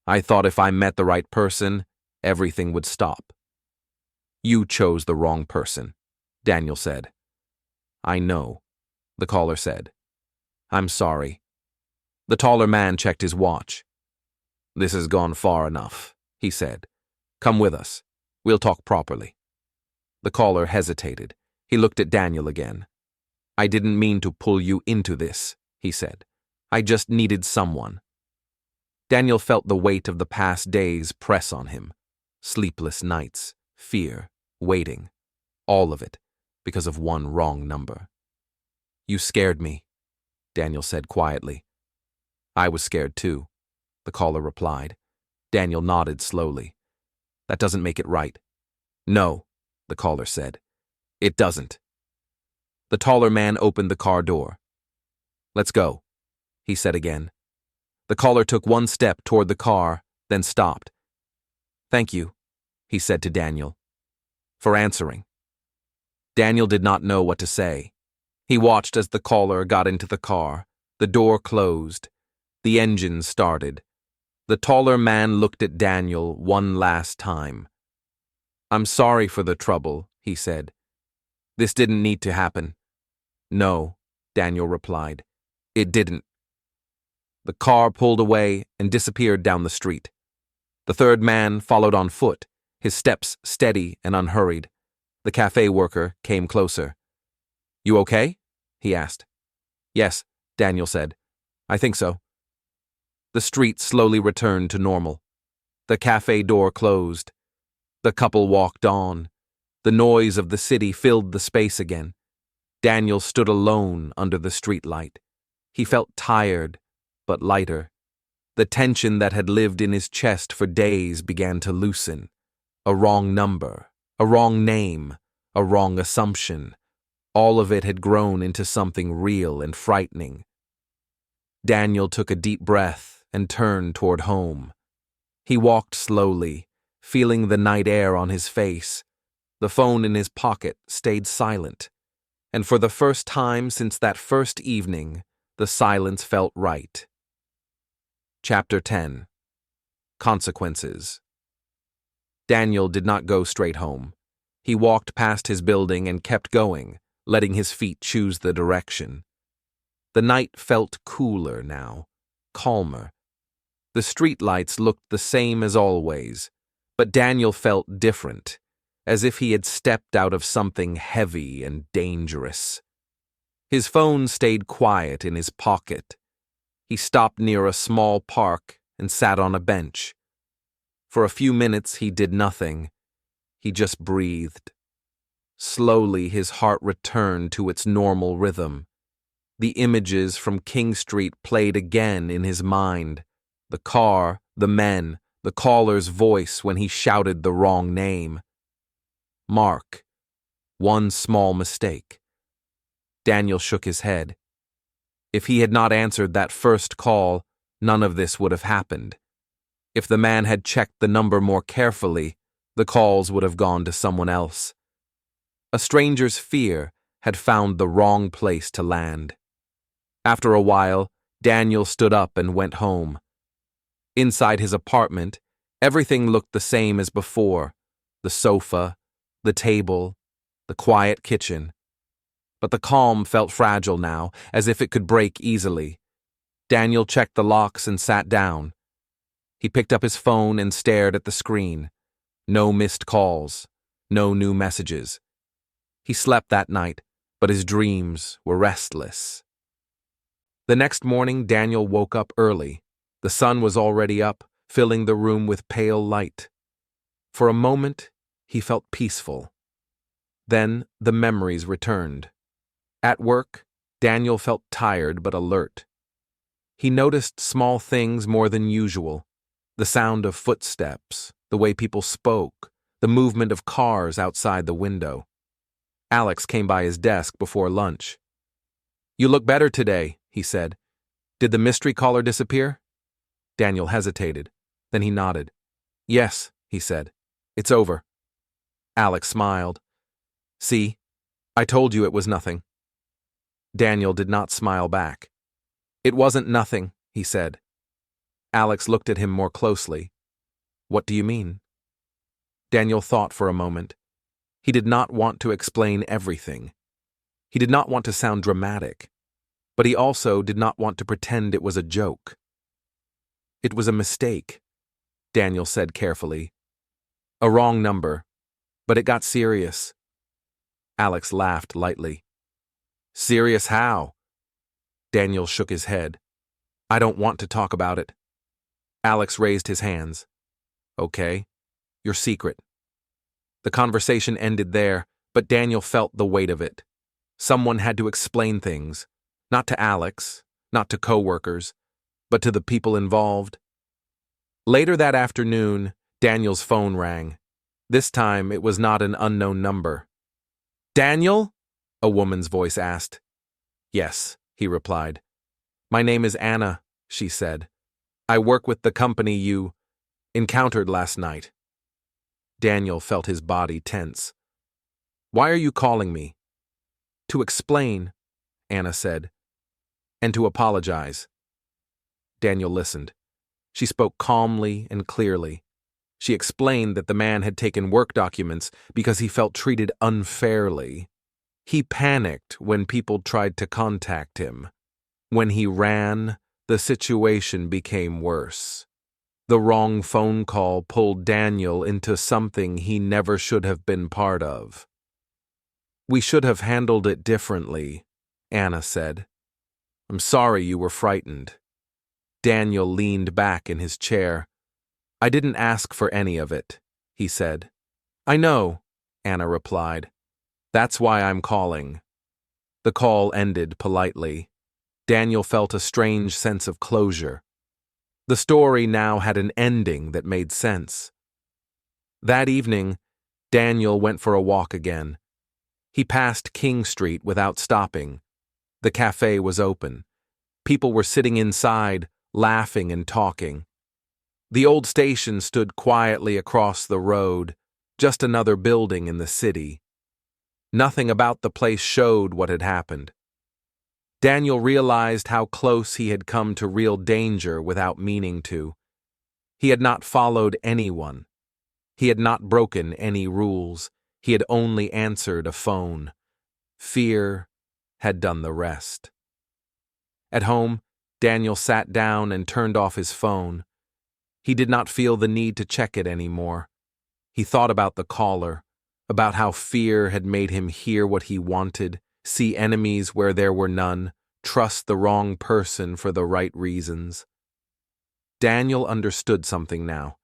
"I thought if I met the right person, everything would stop." "You chose the wrong person," Daniel said. "I know," the caller said. "I'm sorry." The taller man checked his watch. "This has gone far enough," he said. "Come with us. We'll talk properly." The caller hesitated. He looked at Daniel again. "I didn't mean to pull you into this," he said. "I just needed someone." Daniel felt the weight of the past days press on him. Sleepless nights, fear, waiting. All of it, because of one wrong number. "You scared me," Daniel said quietly. "I was scared too," the caller replied. Daniel nodded slowly. "That doesn't make it right." "No," the caller said. "It doesn't." The taller man opened the car door. "Let's go," he said again. The caller took one step toward the car, then stopped. "Thank you," he said to Daniel, "for answering." Daniel did not know what to say. He watched as the caller got into the car. The door closed. The engine started. The taller man looked at Daniel one last time. "I'm sorry for the trouble," he said. "This didn't need to happen." "No," Daniel replied. "It didn't." The car pulled away and disappeared down the street. The third man followed on foot, his steps steady and unhurried. The cafe worker came closer. "You okay?" he asked. "Yes," Daniel said. "I think so." The street slowly returned to normal. The cafe door closed. The couple walked on. The noise of the city filled the space again. Daniel stood alone under the streetlight. He felt tired, but lighter. The tension that had lived in his chest for days began to loosen. A wrong number, a wrong name, a wrong assumption. All of it had grown into something real and frightening. Daniel took a deep breath and turned toward home. He walked slowly, feeling the night air on his face. The phone in his pocket stayed silent, and for the first time since that first evening, the silence felt right. Chapter 10. Consequences. Daniel did not go straight home. He walked past his building and kept going, letting his feet choose the direction. The night felt cooler now, calmer. The streetlights looked the same as always, but Daniel felt different, as if he had stepped out of something heavy and dangerous. His phone stayed quiet in his pocket. He stopped near a small park and sat on a bench. For a few minutes he did nothing. He just breathed. Slowly his heart returned to its normal rhythm. The images from King Street played again in his mind. The car, the men, the caller's voice when he shouted the wrong name. Mark. One small mistake. Daniel shook his head. If he had not answered that first call, none of this would have happened. If the man had checked the number more carefully, the calls would have gone to someone else. A stranger's fear had found the wrong place to land. After a while, Daniel stood up and went home. Inside his apartment, everything looked the same as before: the sofa, the table, the quiet kitchen. But the calm felt fragile now, as if it could break easily. Daniel checked the locks and sat down. He picked up his phone and stared at the screen. No missed calls, no new messages. He slept that night, but his dreams were restless. The next morning, Daniel woke up early. The sun was already up, filling the room with pale light. For a moment, he felt peaceful. Then the memories returned. At work, Daniel felt tired but alert. He noticed small things more than usual: the sound of footsteps, the way people spoke, the movement of cars outside the window. Alex came by his desk before lunch. "You look better today," he said. "Did the mystery caller disappear?" Daniel hesitated. Then he nodded. "Yes," he said. "It's over." Alex smiled. "See, I told you it was nothing." Daniel did not smile back. "It wasn't nothing," he said. Alex looked at him more closely. "What do you mean?" Daniel thought for a moment. He did not want to explain everything. He did not want to sound dramatic, but he also did not want to pretend it was a joke. "It was a mistake," Daniel said carefully. "A wrong number, but it got serious." Alex laughed lightly. "Serious how?" Daniel shook his head. "I don't want to talk about it." Alex raised his hands. "Okay, your secret." The conversation ended there, but Daniel felt the weight of it. Someone had to explain things, not to Alex, not to coworkers, but to the people involved. Later that afternoon, Daniel's phone rang. This time, it was not an unknown number. "Daniel?" a woman's voice asked. "Yes," he replied. "My name is Anna," she said. "I work with the company you encountered last night." Daniel felt his body tense. "Why are you calling me?" "To explain," Anna said, "and to apologize." Daniel listened. She spoke calmly and clearly. She explained that the man had taken work documents because he felt treated unfairly. He panicked when people tried to contact him. When he ran, the situation became worse. The wrong phone call pulled Daniel into something he never should have been part of. "We should have handled it differently," Anna said. "I'm sorry you were frightened." Daniel leaned back in his chair. "I didn't ask for any of it," he said. "I know," Anna replied. "That's why I'm calling." The call ended politely. Daniel felt a strange sense of closure. The story now had an ending that made sense. That evening, Daniel went for a walk again. He passed King Street without stopping. The cafe was open. People were sitting inside, laughing and talking. The old station stood quietly across the road, just another building in the city. Nothing about the place showed what had happened. Daniel realized how close he had come to real danger without meaning to. He had not followed anyone. He had not broken any rules. He had only answered a phone. Fear had done the rest. At home, Daniel sat down and turned off his phone. He did not feel the need to check it anymore. He thought about the caller, about how fear had made him hear what he wanted, see enemies where there were none, trust the wrong person for the right reasons. Daniel understood something now.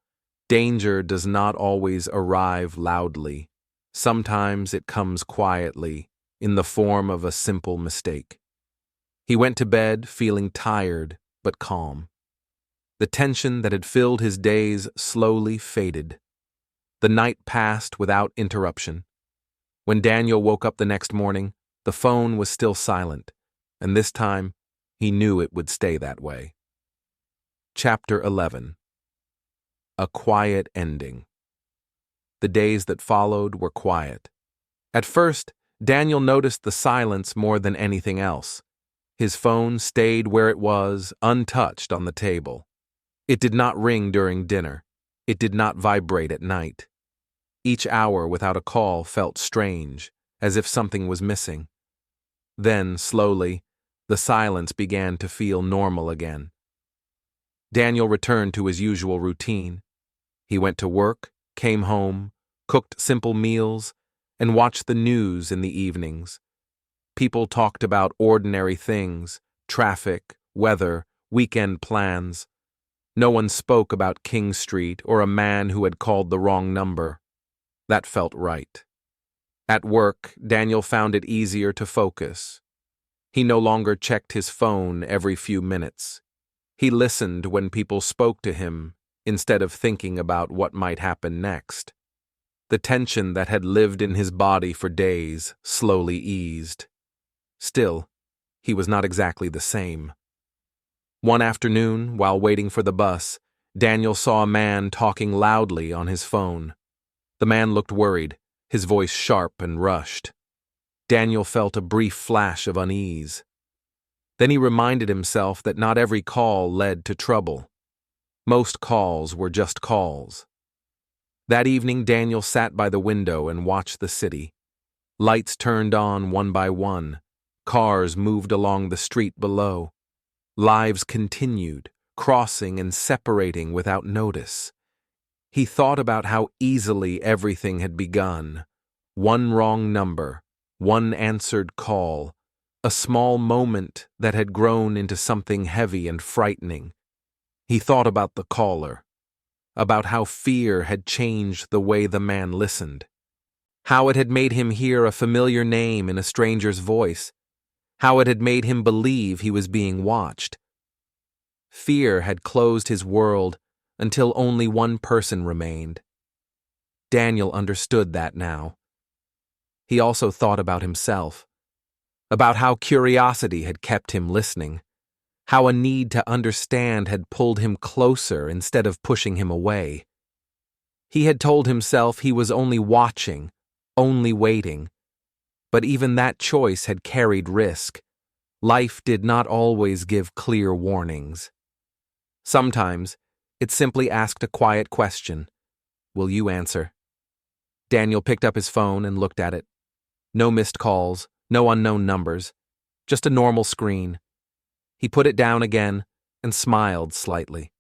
Danger does not always arrive loudly. Sometimes it comes quietly, in the form of a simple mistake. He went to bed feeling tired but calm. The tension that had filled his days slowly faded. The night passed without interruption. When Daniel woke up the next morning, the phone was still silent, and this time he knew it would stay that way. Chapter 11. A quiet ending. The days that followed were quiet. At first, Daniel noticed the silence more than anything else. His phone stayed where it was, untouched on the table. It did not ring during dinner. It did not vibrate at night. Each hour without a call felt strange, as if something was missing. Then, slowly, the silence began to feel normal again. Daniel returned to his usual routine. He went to work, came home, cooked simple meals, and watched the news in the evenings. People talked about ordinary things, traffic, weather, weekend plans. No one spoke about King Street or a man who had called the wrong number. That felt right. At work, Daniel found it easier to focus. He no longer checked his phone every few minutes. He listened when people spoke to him instead of thinking about what might happen next. The tension that had lived in his body for days slowly eased. Still, he was not exactly the same. One afternoon, while waiting for the bus, Daniel saw a man talking loudly on his phone. The man looked worried, his voice sharp and rushed. Daniel felt a brief flash of unease. Then he reminded himself that not every call led to trouble. Most calls were just calls. That evening, Daniel sat by the window and watched the city. Lights turned on one by one. Cars moved along the street below. Lives continued, crossing and separating without notice. He thought about how easily everything had begun. One wrong number, one answered call, a small moment that had grown into something heavy and frightening. He thought about the caller, about how fear had changed the way the man listened, how it had made him hear a familiar name in a stranger's voice, how it had made him believe he was being watched. Fear had closed his world until only one person remained. Daniel understood that now. He also thought about himself, about how curiosity had kept him listening, how a need to understand had pulled him closer instead of pushing him away. He had told himself he was only watching, only waiting. But even that choice had carried risk. Life did not always give clear warnings. Sometimes, it simply asked a quiet question. Will you answer? Daniel picked up his phone and looked at it. No missed calls, no unknown numbers, just a normal screen. He put it down again and smiled slightly.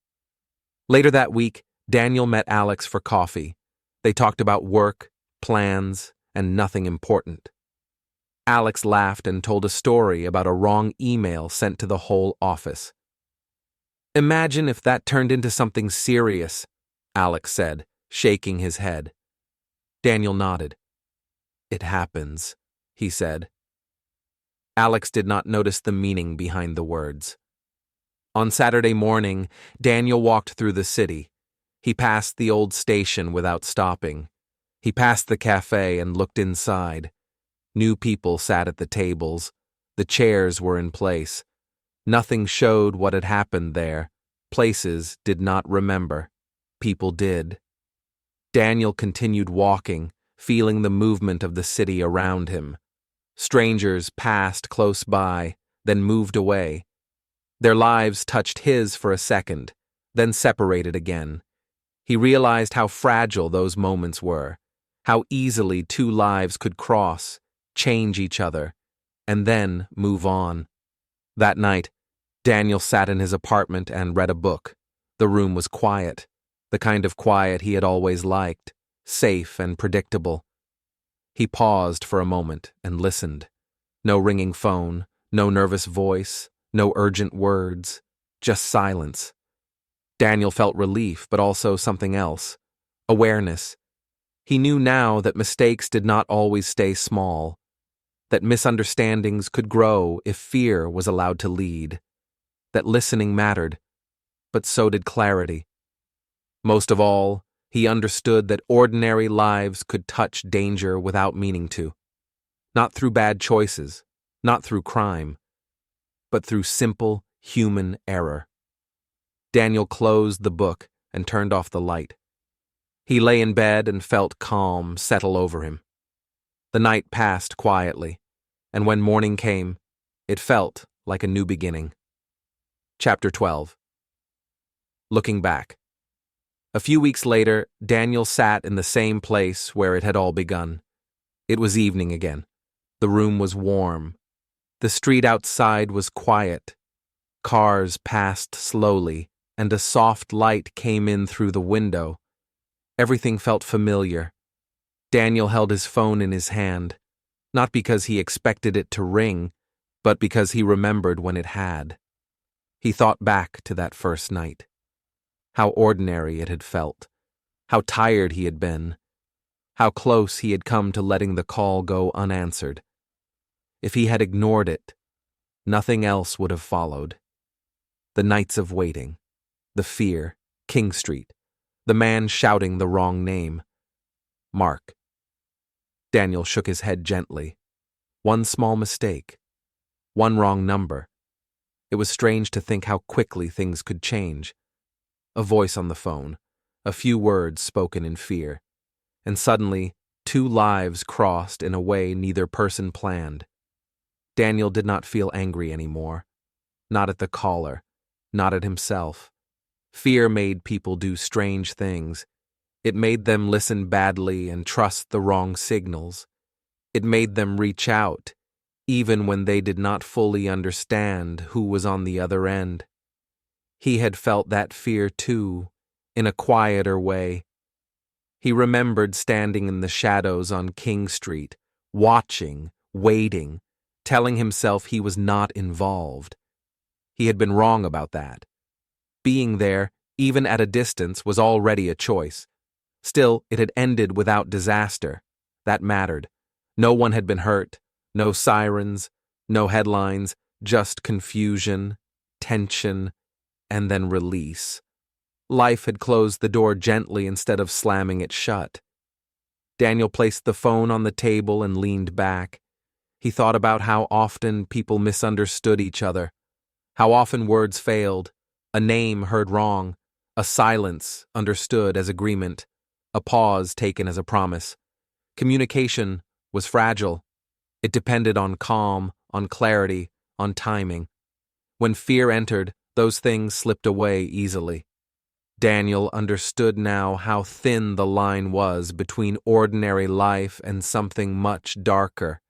Later that week, Daniel met Alex for coffee. They talked about work, plans, and nothing important. Alex laughed and told a story about a wrong email sent to the whole office. "Imagine if that turned into something serious," Alex said, shaking his head. Daniel nodded. It happens, he said. Alex did not notice the meaning behind the words. On Saturday morning, Daniel walked through the city. He passed the old station without stopping. He passed the cafe and looked inside. New people sat at the tables. The chairs were in place. Nothing showed what had happened there. Places did not remember. People did. Daniel continued walking, feeling the movement of the city around him. Strangers passed close by, then moved away. Their lives touched his for a second, then separated again. He realized how fragile those moments were, how easily two lives could cross, change each other, and then move on. That night, Daniel sat in his apartment and read a book. The room was quiet, the kind of quiet he had always liked, safe and predictable. He paused for a moment and listened. No ringing phone, no nervous voice, no urgent words, just silence. Daniel felt relief, but also something else. Awareness. He knew now that mistakes did not always stay small, that misunderstandings could grow if fear was allowed to lead, that listening mattered, but so did clarity. Most of all, he understood that ordinary lives could touch danger without meaning to. Not through bad choices, not through crime, but through simple human error. Daniel closed the book and turned off the light. He lay in bed and felt calm settle over him. The night passed quietly, and when morning came, it felt like a new beginning. Chapter 12. Looking back. A few weeks later, Daniel sat in the same place where it had all begun. It was evening again. The room was warm. The street outside was quiet. Cars passed slowly, and a soft light came in through the window. Everything felt familiar. Daniel held his phone in his hand, not because he expected it to ring, but because he remembered when it had. He thought back to that first night. How ordinary it had felt. How tired he had been. How close he had come to letting the call go unanswered. If he had ignored it, nothing else would have followed. The nights of waiting, the fear, King Street, the man shouting the wrong name. Mark. Daniel shook his head gently. One small mistake. One wrong number. It was strange to think how quickly things could change. A voice on the phone, a few words spoken in fear, and suddenly 2 lives crossed in a way neither person planned. Daniel did not feel angry anymore. Not at the caller, not at himself. Fear made people do strange things. It made them listen badly and trust the wrong signals. It made them reach out, even when they did not fully understand who was on the other end. He had felt that fear too, in a quieter way. He remembered standing in the shadows on King Street, watching, waiting, telling himself he was not involved. He had been wrong about that. Being there, even at a distance, was already a choice. Still, it had ended without disaster. That mattered. No one had been hurt, no sirens, no headlines, just confusion, tension, and then release. Life had closed the door gently instead of slamming it shut. Daniel placed the phone on the table and leaned back. He thought about how often people misunderstood each other, how often words failed, a name heard wrong, a silence understood as agreement, a pause taken as a promise. Communication was fragile. It depended on calm, on clarity, on timing. When fear entered, those things slipped away easily. Daniel understood now how thin the line was between ordinary life and something much darker.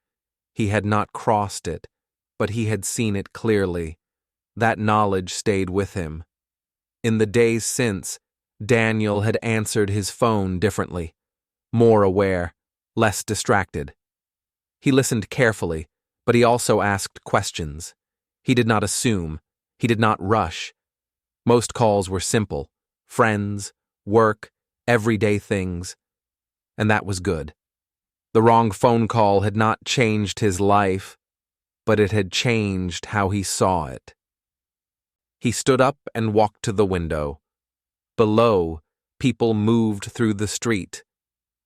He had not crossed it, but he had seen it clearly. That knowledge stayed with him. In the days since, Daniel had answered his phone differently, more aware, less distracted. He listened carefully, but he also asked questions. He did not assume. He did not rush. Most calls were simple: friends, work, everyday things, and that was good. The wrong phone call had not changed his life, but it had changed how he saw it. He stood up and walked to the window. Below, people moved through the street.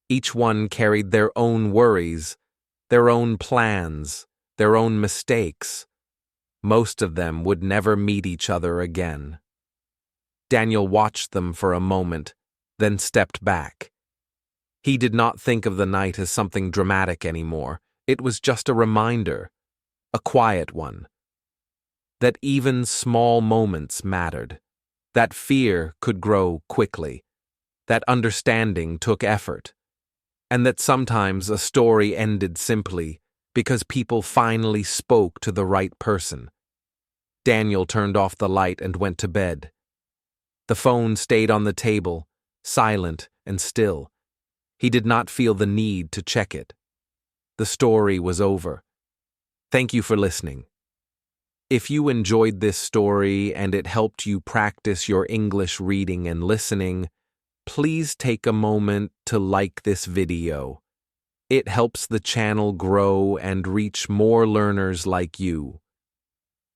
Each one carried their own worries, their own plans, their own mistakes. Most of them would never meet each other again. Daniel watched them for a moment, then stepped back. He did not think of the night as something dramatic anymore. It was just a reminder, a quiet one, that even small moments mattered, that fear could grow quickly, that understanding took effort, and that sometimes a story ended simply because people finally spoke to the right person. Daniel turned off the light and went to bed. The phone stayed on the table, silent and still. He did not feel the need to check it. The story was over. Thank you for listening. If you enjoyed this story and it helped you practice your English reading and listening, please take a moment to like this video. It helps the channel grow and reach more learners like you.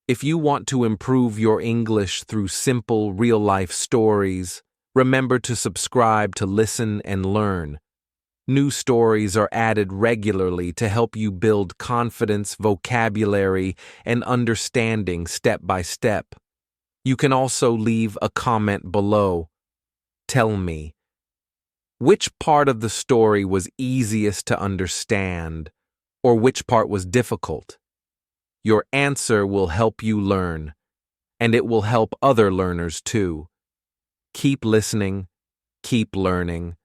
If you want to improve your English through simple, real-life stories, remember to subscribe to Listen and Learn. New stories are added regularly to help you build confidence, vocabulary, and understanding step by step. You can also leave a comment below. Tell me, which part of the story was easiest to understand, or which part was difficult? Your answer will help you learn, and it will help other learners too. Keep listening, keep learning,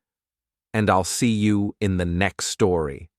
and I'll see you in the next story.